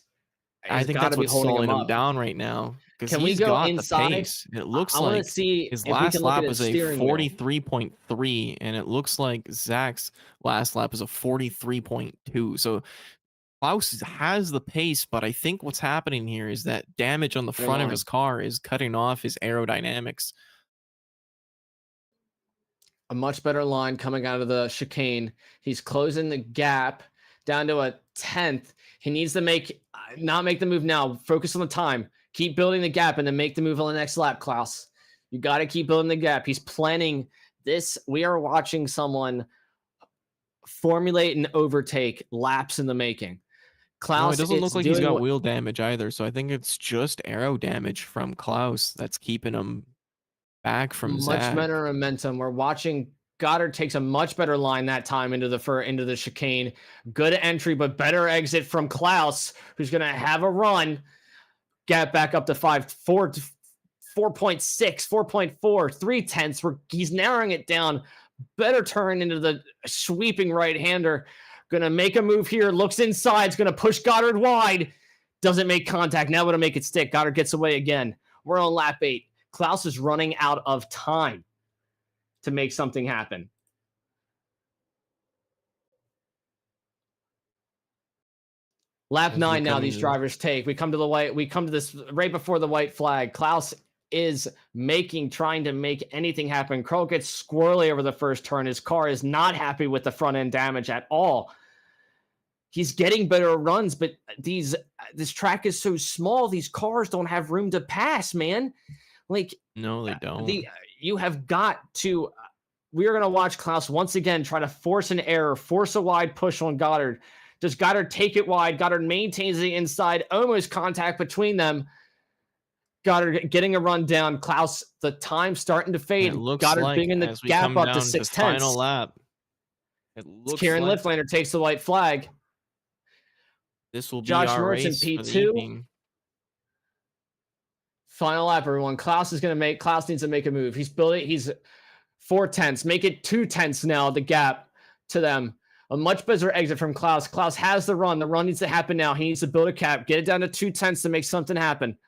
I think that's what's slowing him down right now. Can we go inside? The pace. It looks I like see his last lap was a 43.3, and it looks like Zach's last lap is a 43.2. So Klaus has the pace, but I think what's happening here is that damage on the front of his car is cutting off his aerodynamics. A much better line coming out of the chicane. He's closing the gap down to a 10th. He needs to not make the move now. Focus on the time. Keep building the gap and then make the move on the next lap, Klaus. You got to keep building the gap. He's planning this. We are watching someone formulate and overtake laps in the making. Klaus, it doesn't look like he's got wheel damage either. So I think it's just aero damage from Klaus that's keeping him back from Zach. Much better momentum. We're watching Goddard takes a much better line that time into the chicane. Good entry, but better exit from Klaus, who's going to have a run. Gap back up to 4.6, 4.4, 3/10. Where he's narrowing it down. Better turn into the sweeping right-hander. Going to make a move here. Looks inside. It's going to push Goddard wide. Doesn't make contact. Now going to make it stick. Goddard gets away again. We're on lap 8. Klaus is running out of time to make something happen. Lap 9 now these drivers take. We come to this right before the white flag. Klaus is trying to make anything happen. Kroll gets squirrely over the first turn. His car is not happy with the front end damage at all. He's getting better runs, but this track is so small. These cars don't have room to pass, man. No, they don't. You have got to. We are going to watch Klaus once again try to force an error, force a wide push on Goddard. Does Goddard take it wide? Goddard maintains the inside, almost contact between them. Goddard getting a run down. Klaus, the time starting to fade. Goddard bringing the gap up to 6/10. Final lap. Kieran Liftlander takes the white flag. This will be Josh our Mertz in race P2. Final lap, everyone. Klaus needs to make a move. He's 4/10. Make it 2/10 now, the gap to them. A much better exit from Klaus. Klaus has the run. The run needs to happen now. He needs to build a cap. Get it down to 2/10 to make something happen.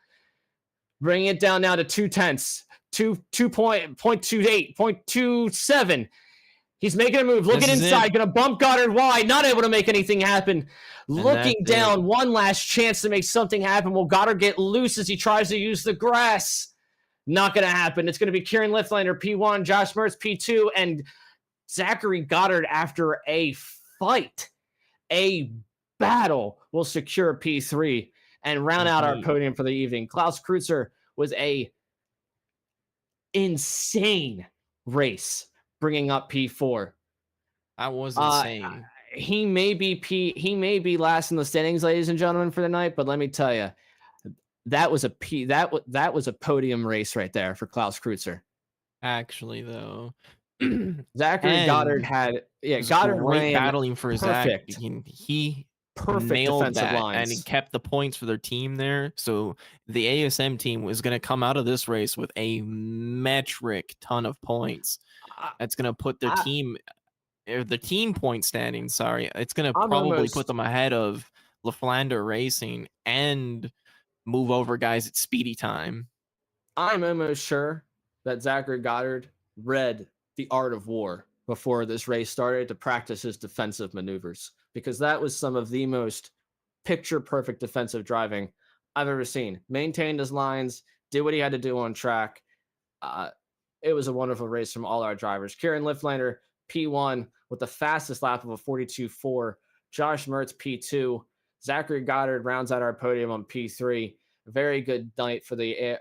Bring it down now to 2/10. 2.28, 0.27. He's making a move. Looking inside. Going to bump Goddard wide. Not able to make anything happen. Looking down. One last chance to make something happen. Will Goddard get loose as he tries to use the grass? Not going to happen. It's going to be Kieran Liftlander, P1, Josh Mertz, P2, and Zachary Goddard, after a fight, a battle, will secure P3 and round out our podium for the evening. Klaus Kreutzer was a insane race, bringing up P4. That was insane. He may be last in the standings, ladies and gentlemen, for the night, but let me tell you, that was a podium race right there for Klaus Kreutzer. Actually, though. Zachary Goddard Goddard ran battling for perfect. Zach. He perfect nailed defensive that, lines, and he kept the points for their team there. So the ASM team was going to come out of this race with a metric ton of points. That's going to put their team point standing. Sorry, it's going to probably put them ahead of LaFlander Racing and move over guys at speedy time. I'm almost sure that Zachary Goddard read The Art of War before this race started to practice his defensive maneuvers, because that was some of the most picture perfect defensive driving I've ever seen. Maintained his lines, did what he had to do on track. It was a wonderful race from all our drivers. Kieran Liftlander, P1, with the fastest lap of a 42.4. Josh Mertz P2. Zachary Goddard rounds out our podium on P3. Very good night for the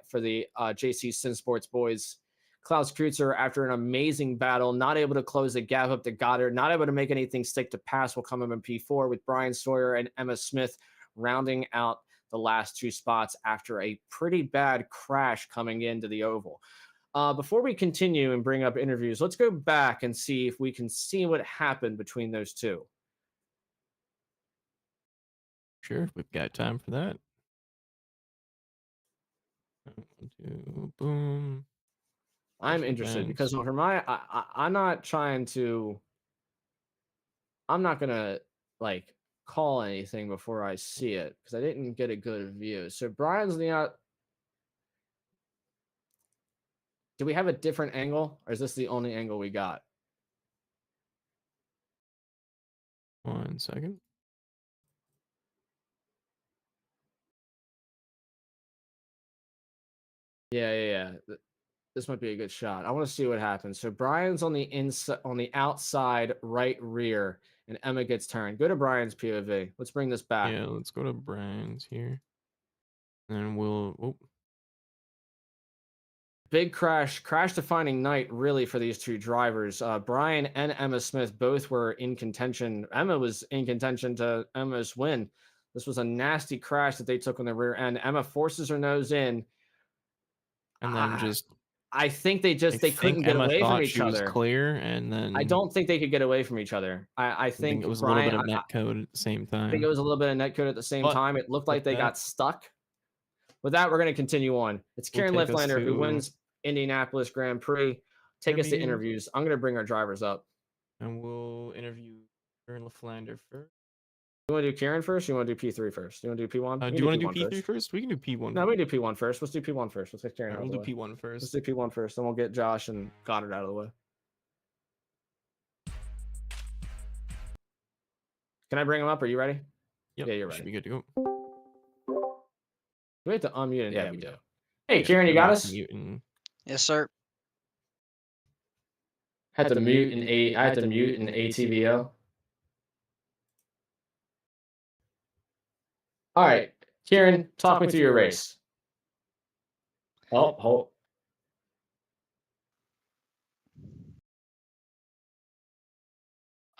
JC Sim Sports boys. Klaus Kreutzer, after an amazing battle, not able to close the gap up to Goddard, not able to make anything stick to pass, will come up in P4 with Brian Sawyer and Emma Smith rounding out the last two spots after a pretty bad crash coming into the oval. Before we continue and bring up interviews, let's go back and see if we can see what happened between those two. Sure, we've got time for that. 1, 2, boom. I'm interested because for my, I'm not trying to. I'm not gonna like call anything before I see it because I didn't get a good view. So Brian's in the out. Do we have a different angle, or is this the only angle we got? 1 second. Yeah. This might be a good shot. I want to see what happens. So Brian's on the inside, on the outside right rear, and Emma gets turned. Go to Brian's POV. Let's bring this back. Yeah, let's go to Brian's here. And we'll... Oh. Big crash defining night really for these two drivers. Brian and Emma Smith both were in contention. Emma was in contention to Emma's win. This was a nasty crash that they took on the rear end. Emma forces her nose in. And then I think they couldn't get away from each other. Clear, and then I don't think they could get away from each other. I think it was Brian, a little bit of netcode at the same time. I think it was a little bit of netcode at the same time. It looked like they got stuck. With that, we're going to continue on. It's Kieran Lifflander who wins Indianapolis Grand Prix. Take us to interviews. I'm going to bring our drivers up. And we'll interview Kieran Lifflander first. You want to do Kieran first? Or you want to do P3 first? You want to do P1? Do you want to do P3 first? We can do P1. No, we can do P1 first. Let's do P1 first. Let's get Kieran out of the way. We'll do P1 first. Let's do P1 first. Then we'll get Josh and Goddard out of the way. Can I bring him up? Are you ready? Yep. Yeah, you're ready. Should be good to go. Do we have to unmute it? Yeah, we do. Hey, Kieran, you got us? Yes, sir. I had to mute an ATVO. All right, Kieran, talk me through your race. Oh, hold.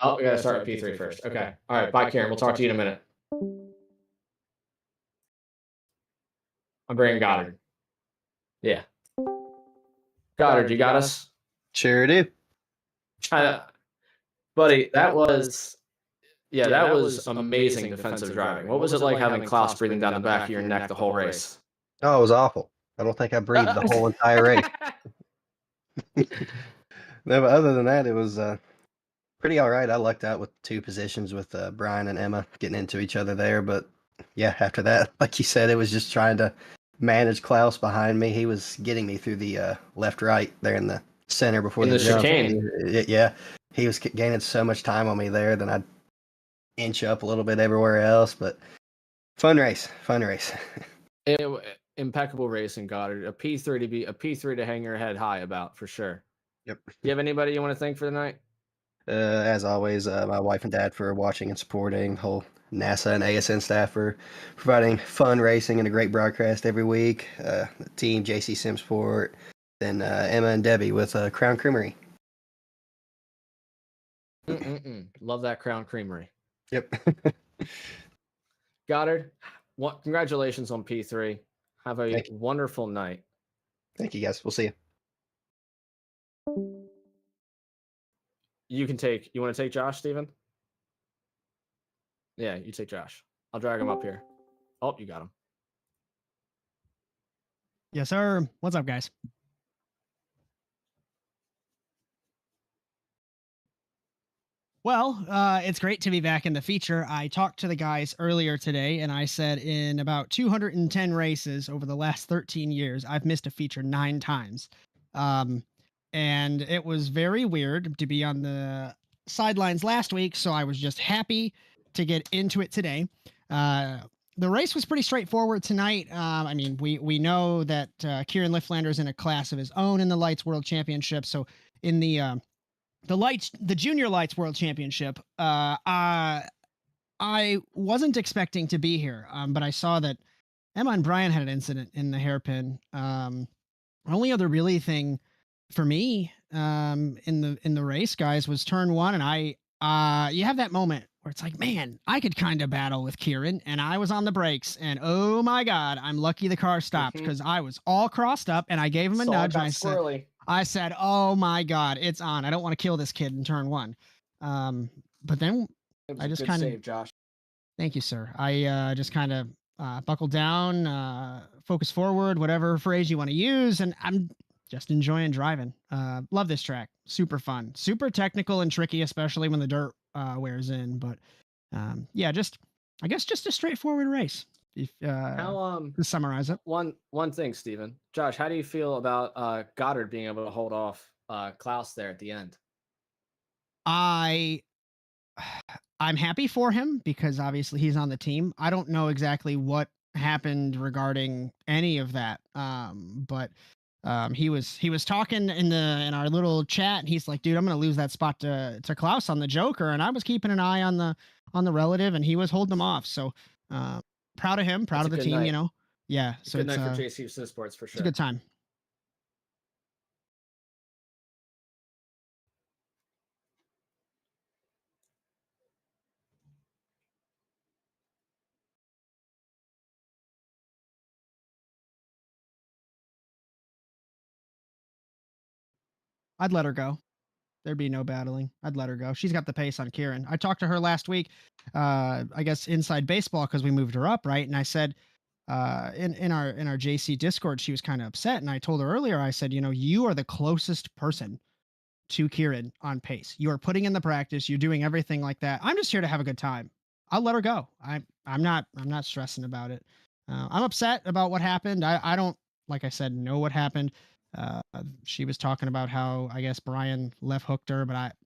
Oh, we gotta start with P3 first. Okay. All right, bye, Kieran. We'll talk to you in a minute. I'm bringing Goddard. Yeah. Goddard, you got us? Sure do. Buddy, that was amazing defensive driving. What was it like having Klaus breathing down the back of your neck the whole race? Oh, it was awful. I don't think I breathed the whole entire race. No, but other than that, it was pretty all right. I lucked out with 2 positions with Brian and Emma getting into each other there. But yeah, after that, like you said, it was just trying to manage Klaus behind me. He was getting me through the left-right there in the center before the chicane. Yeah, he was gaining so much time on me there. Then I'd inch up a little bit everywhere else. But fun race. Impeccable racing, Goddard. A P3 to hang your head high about for sure. Yep. Do you have anybody you want to thank for the night? As always, my wife and dad for watching and supporting, the whole NASA and ASN staff for providing fun racing and a great broadcast every week. The team, JC Sim Sport, then Emma and Debbie with Crown Creamery. Love that Crown Creamery. Yep. Goddard, congratulations on P3. Have a wonderful night. Thank you, guys. We'll see you. You want to take Josh, Steven? Yeah, you take Josh. I'll drag him up here. Oh, you got him. Yes, sir. What's up, guys? Well, it's great to be back in the feature. I talked to the guys earlier today, and I said in about 210 races over the last 13 years, I've missed a feature 9 times. And it was very weird to be on the sidelines last week, so I was just happy to get into it today. The race was pretty straightforward tonight. I mean, we know that Kieran Lifflander is in a class of his own in the Lights World Championship. So in the Junior Lights World Championship, I wasn't expecting to be here, but I saw that Emma and Brian had an incident in the hairpin. Only other really thing for me in the race, guys, was turn one, and you have that moment where it's like, man, I could kind of battle with Kieran, and I was on the brakes, and oh my god, I'm lucky the car stopped because I was all crossed up, and I gave him a nudge, and I said, oh my god, it's on. I don't want to kill this kid in turn one. But then It was I a just good kind of save, Josh. Thank you, sir. I just kind of buckled down, focus forward, whatever phrase you want to use, and I'm just enjoying driving. Love this track. Super fun, super technical and tricky, especially when the dirt wears in. But yeah, I guess just a straightforward race. If to summarize it. One thing, Steven. Josh, how do you feel about Goddard being able to hold off Klaus there at the end? I'm happy for him because obviously he's on the team. I don't know exactly what happened regarding any of that. But he was talking in our little chat, and he's like, dude, I'm gonna lose that spot to Klaus on the Joker. And I was keeping an eye on the relative, and he was holding them off. So proud of him, proud of the team, night. you know. Yeah. So good night for JC Sim Sports for sure. It's a good time. I'd let her go. There'd be no battling. I'd let her go. She's got the pace on Kieran. I talked to her last week, I guess inside baseball, because we moved her up, right? And I said, in our JC Discord, she was kind of upset, and I told her earlier. I said, you are the closest person to Kieran on pace. You are putting in the practice. You're doing everything like that. I'm just here to have a good time. I'll let her go. I'm not stressing about it. I'm upset about what happened. I don't, like I said, know what happened. She was talking about how I guess Brian left hooked her, but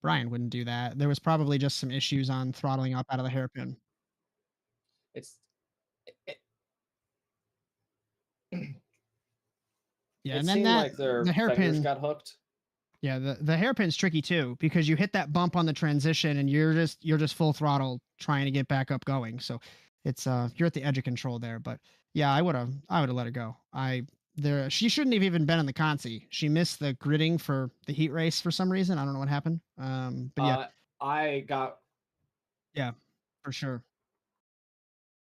Brian wouldn't do that. There was probably just some issues on throttling up out of the hairpin. Yeah, and then like the hairpin got hooked. Yeah, the hairpin's tricky too because you hit that bump on the transition and you're just full throttle trying to get back up going. So it's you're at the edge of control there. But yeah, I would have let it go. She shouldn't have even been in the consi. She missed the gridding for the heat race for some reason. I don't know what happened. But yeah, yeah, for sure.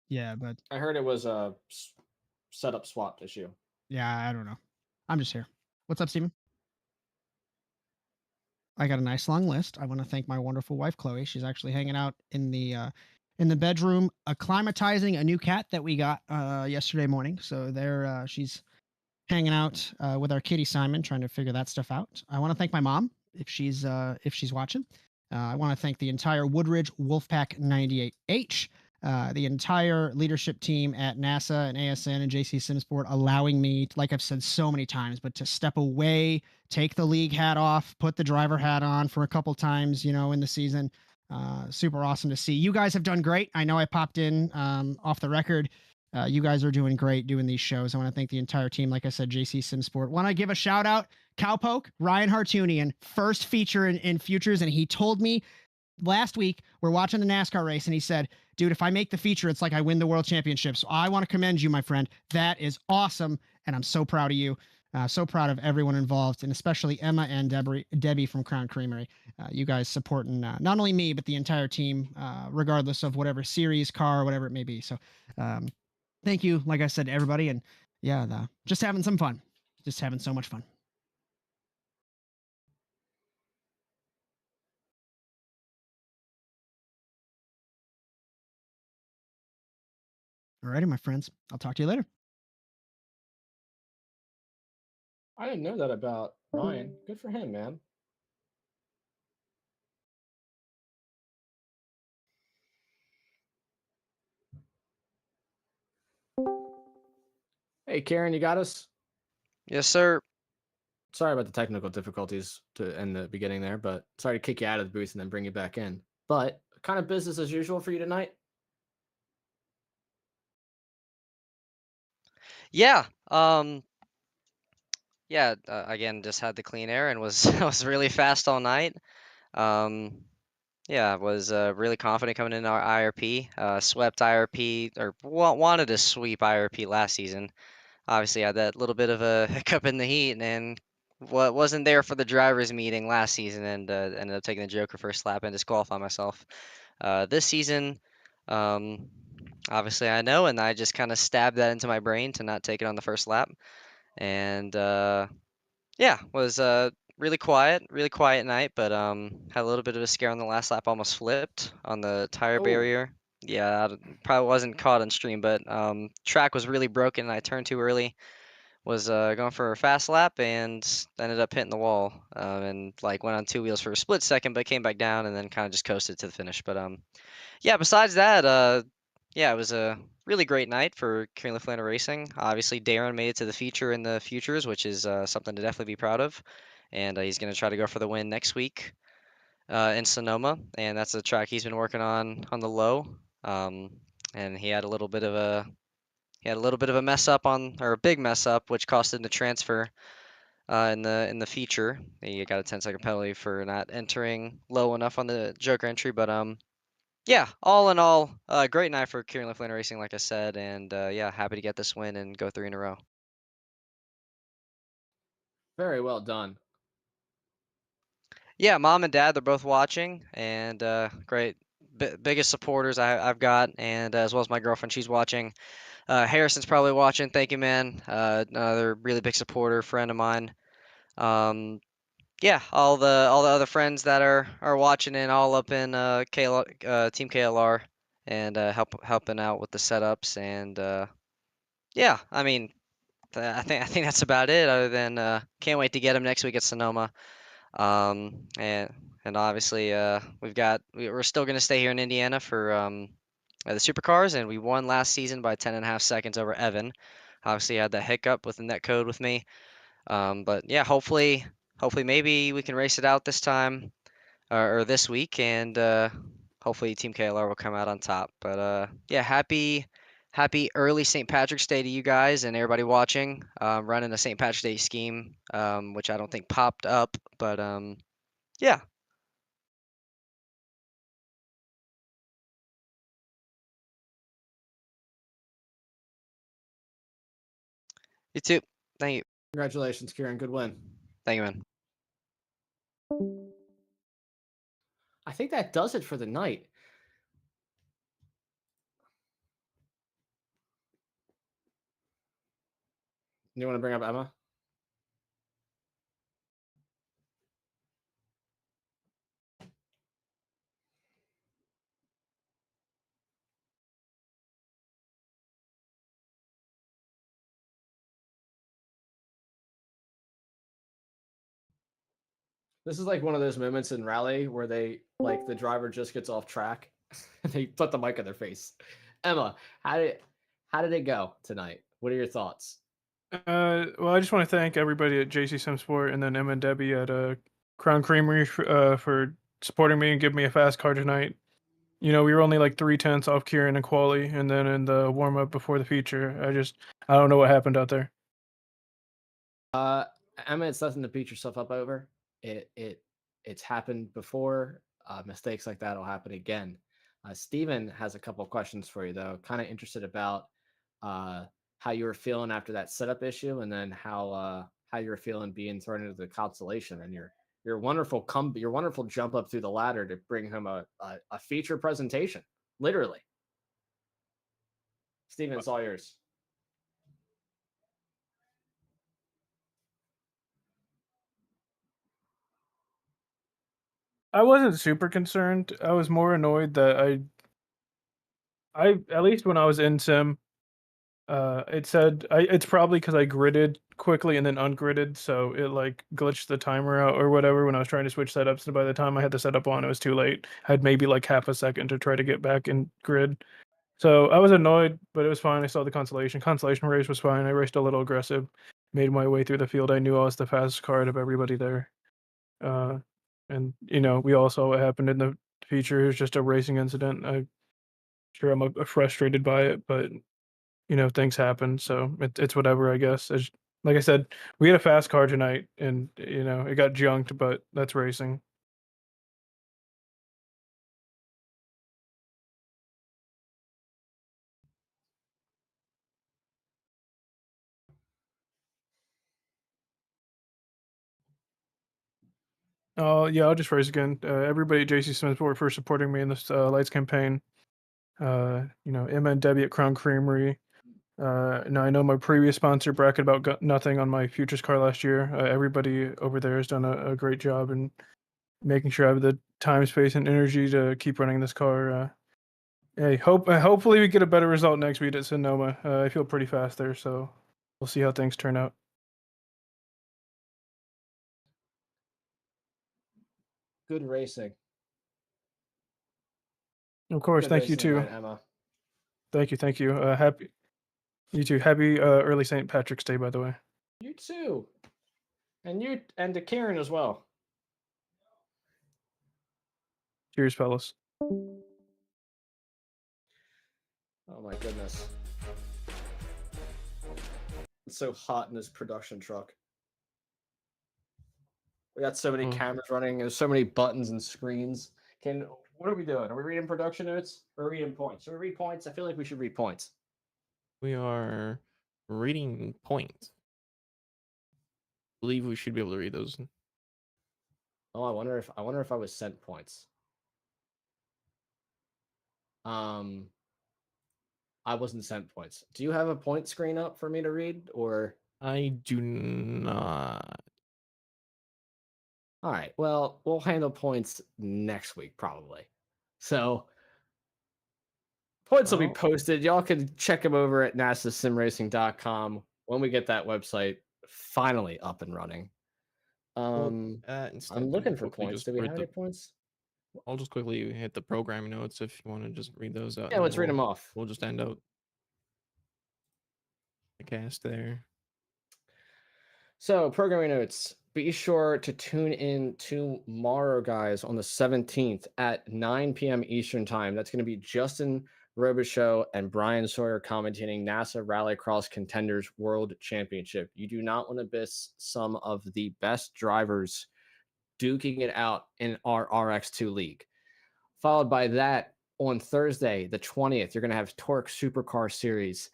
Yeah, but I heard it was a setup swap issue. Yeah, I don't know. I'm just here. What's up, Steven? I got a nice long list. I want to thank my wonderful wife, Chloe. She's actually hanging out in the bedroom, acclimatizing a new cat that we got yesterday morning. So there, she's hanging out with our kitty Simon, trying to figure that stuff out. I want to thank my mom if she's watching. I want to thank the entire Woodridge Wolfpack 98H. The entire leadership team at NASA and ASN and JC Simsport allowing me, like I've said so many times, but to step away, take the league hat off, put the driver hat on for a couple times, in the season. Super awesome to see. You guys have done great. I know I popped in off the record. You guys are doing great doing these shows. I want to thank the entire team. Like I said, JC Simsport. Want to give a shout out, Cowpoke, Ryan Hartunian, first feature in Futures. And he told me last week, we're watching the NASCAR race, and he said, dude, if I make the feature, it's like I win the world championship. So I want to commend you, my friend. That is awesome. And I'm so proud of you. So proud of everyone involved, and especially Emma and Debbie from Crown Creamery. You guys supporting not only me, but the entire team, regardless of whatever series, car, whatever it may be. So thank you, like I said, to everybody. And yeah, just having some fun. Just having so much fun. Alrighty, my friends. I'll talk to you later. I didn't know that about Ryan. Good for him, man. Hey, Karen, you got us? Yes, sir. Sorry about the technical difficulties in the beginning there, but sorry to kick you out of the booth and then bring you back in. But kind of business as usual for you tonight? Yeah. Yeah. Again, just had the clean air and was was really fast all night. Yeah, was really confident coming into our IRP. Swept IRP or wanted to sweep IRP last season. Obviously, had that little bit of a hiccup in the heat, and wasn't there for the drivers' meeting last season, and ended up taking the Joker first lap and disqualifying myself. This season, um, obviously, I know, and I just kind of stabbed that into my brain to not take it on the first lap, and yeah, was really quiet night, but had a little bit of a scare on the last lap, almost flipped on the tire Oh, barrier. Yeah, probably wasn't caught on stream, but track was really broken and I turned too early. Was going for a fast lap and ended up hitting the wall, and like went on two wheels for a split second, but came back down and then kind of just coasted to the finish. But yeah, besides that, yeah, it was a really great night for Carolina Flander Racing. Obviously, Darren made it to the feature in the futures, which is something to definitely be proud of. And he's going to try to go for the win next week in Sonoma, and that's a track he's been working on the low. Um, and he had a little bit of a mess up on, or a big mess up, which cost him the transfer in the feature. He got a 10-second penalty for not entering low enough on the Joker entry, but yeah, all in all, great night for Kieran Liflin Racing, like I said, and yeah, happy to get this win and go 3 in a row. very well done. Yeah, mom and dad, they're both watching, and great, biggest supporters I've got, and as well as my girlfriend, she's watching. Harrison's probably watching. Thank you, man. Another really big supporter, friend of mine. Um, yeah, all the other friends that are watching and all up in Team KLR, and helping out with the setups, and yeah, I mean, I think that's about it. Other than can't wait to get him next week at Sonoma. And obviously we're still gonna stay here in Indiana for the supercars, and we won last season by 10.5 seconds over Evan. Obviously, I had that hiccup with the net code with me. But yeah, hopefully maybe we can race it out this time or this week, and hopefully Team KLR will come out on top. But yeah, happy early St. Patrick's Day to you guys and everybody watching. Running a St. Patrick's Day scheme, which I don't think popped up, but yeah. You too. Thank you. Congratulations, Kieran. Good win. Thank you, man. I think that does it for the night. You want to bring up Emma? This is like one of those moments in rally where they like the driver just gets off track and they put the mic in their face. Emma, how did it go tonight? What are your thoughts? Well, I just want to thank everybody at JC Simsport and then Emma and Debbie at Crown Creamery for supporting me and giving me a fast car tonight. You know, we were only like 3/10 off Kieran and quali, and then in the warm up before the feature, I don't know what happened out there. Emma, it's nothing to beat yourself up over. It's happened before. Mistakes like that will happen again. Steven has a couple of questions for you though. Kind of interested about how you were feeling after that setup issue, and then how you were feeling being thrown into the constellation and your wonderful jump up through the ladder to bring home a feature presentation, literally. Steven, it's all yours. I wasn't super concerned. I was more annoyed that I at least when I was in sim, it said it's probably because I gridded quickly and then ungridded, so it like glitched the timer out or whatever when I was trying to switch setups. And by the time I had the setup on, it was too late. I had maybe like half a second to try to get back in grid. So I was annoyed, but it was fine. I saw the consolation. Consolation race was fine. I raced a little aggressive, made my way through the field. I knew I was the fastest car out of everybody there. And you know, we all saw what happened in the feature. It was just a racing incident. I'm sure I'm frustrated by it, but you know, things happen, so it's whatever, I guess. Like I said, we had a fast car tonight, and you know, it got junked, but that's racing. Oh yeah, I'll just raise again. Everybody at JC Smith for supporting me in this lights campaign. Emma and Debbie at Crown Creamery. Now I know my previous sponsor bracket about got nothing on my futures car last year. Everybody over there has done a great job in making sure I have the time, space, and energy to keep running this car. Hey, hopefully we get a better result next week at Sonoma. I feel pretty fast there, so we'll see how things turn out. Good racing. Of course, Good thank you racing too. tonight, Emma. Thank you. You too. Happy early St. Patrick's Day, by the way. You too. And to Karen as well. Cheers, fellas. Oh my goodness. It's so hot in this production truck. We got so many cameras running. There's so many buttons and screens. What are we doing? Are we reading production notes or reading points? Should we read points? I feel like we should read points. We are reading points. I believe we should be able to read those. Oh, I wonder if I was sent points. I wasn't sent points. Do you have a point screen up for me to read, or? I do not. All right. Well, we'll handle points next week probably. So points will be posted. Y'all can check them over at nasasimracing.com when we get that website finally up and running. I'm looking for points. Do we have any points? I'll just quickly hit the programming notes if you want to just read those out. Yeah, let's read them off. We'll just end out the cast there. So, programming notes. Be sure to tune in tomorrow, guys, on the 17th at 9 p.m. Eastern Time. That's going to be Justin Robichaux and Brian Sawyer commentating NASA Rallycross Contenders World Championship. You do not want to miss some of the best drivers duking it out in our RX2 league. Followed by that, on Thursday, the 20th, you're going to have Torque Supercar Series,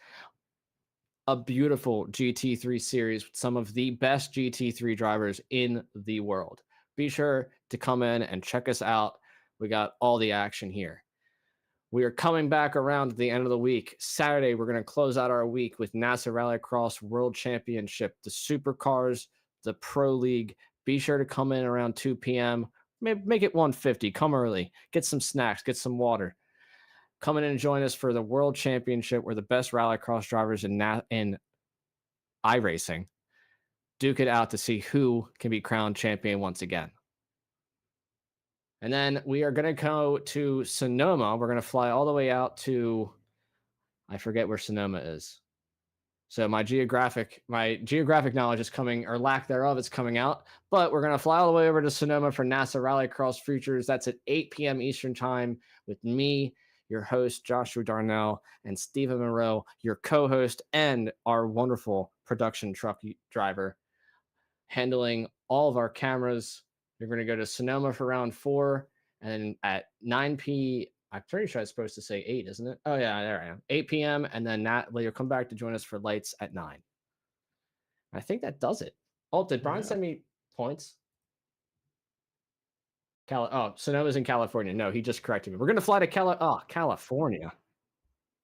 a beautiful GT3 series with some of the best GT3 drivers in the world. Be sure to come in and check us out. We got all the action here. We are coming back around at the end of the week. Saturday, we're going to close out our week with NASA Rallycross World Championship, the Supercars, the Pro League. Be sure to come in around 2 p.m. Make it 1:50. Come early. Get some snacks. Get some water. Come in and join us for the World Championship, where the best rallycross drivers in iRacing duke it out to see who can be crowned champion once again. And then we are going to go to Sonoma. We're going to fly all the way out to, I forget where Sonoma is. So my geographic knowledge is coming, or lack thereof, is coming out. But we're going to fly all the way over to Sonoma for NASA Rallycross Futures. That's at 8 p.m. Eastern Time with me, your host, Joshua Darnell, and Stephen Moreau, your co-host and our wonderful production truck driver, handling all of our cameras. You're going to go to Sonoma for round 4, and at 9 p.m., I'm pretty sure I'm supposed to say 8, isn't it? Oh, yeah, there I am. 8 p.m., and then you'll come back to join us for lights at 9. I think that does it. Oh, did Brian send me points? Sonoma's in California. No, he just corrected me. We're going to fly to California.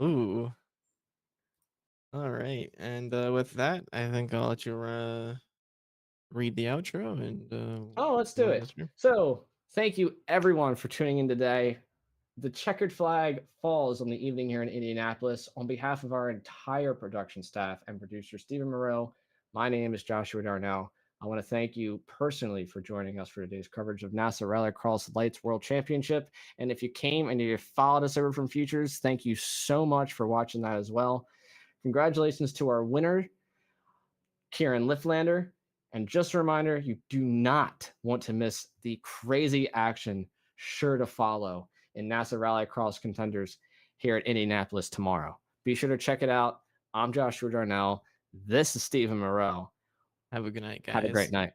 Ooh. All right. And with that, I think I'll let you read the outro. And let's do it. So thank you, everyone, for tuning in today. The checkered flag falls on the evening here in Indianapolis. On behalf of our entire production staff and producer, Stephen Moreau, my name is Joshua Darnell. I want to thank you personally for joining us for today's coverage of NASA Rallycross Lights World Championship. And if you came and you followed us over from Futures, thank you so much for watching that as well. Congratulations to our winner, Kieran Liftlander. And just a reminder, you do not want to miss the crazy action sure to follow in NASA Rallycross Contenders here at Indianapolis tomorrow. Be sure to check it out. I'm Joshua Darnell. This is Stephen Moreau. Have a good night, guys. Have a great night.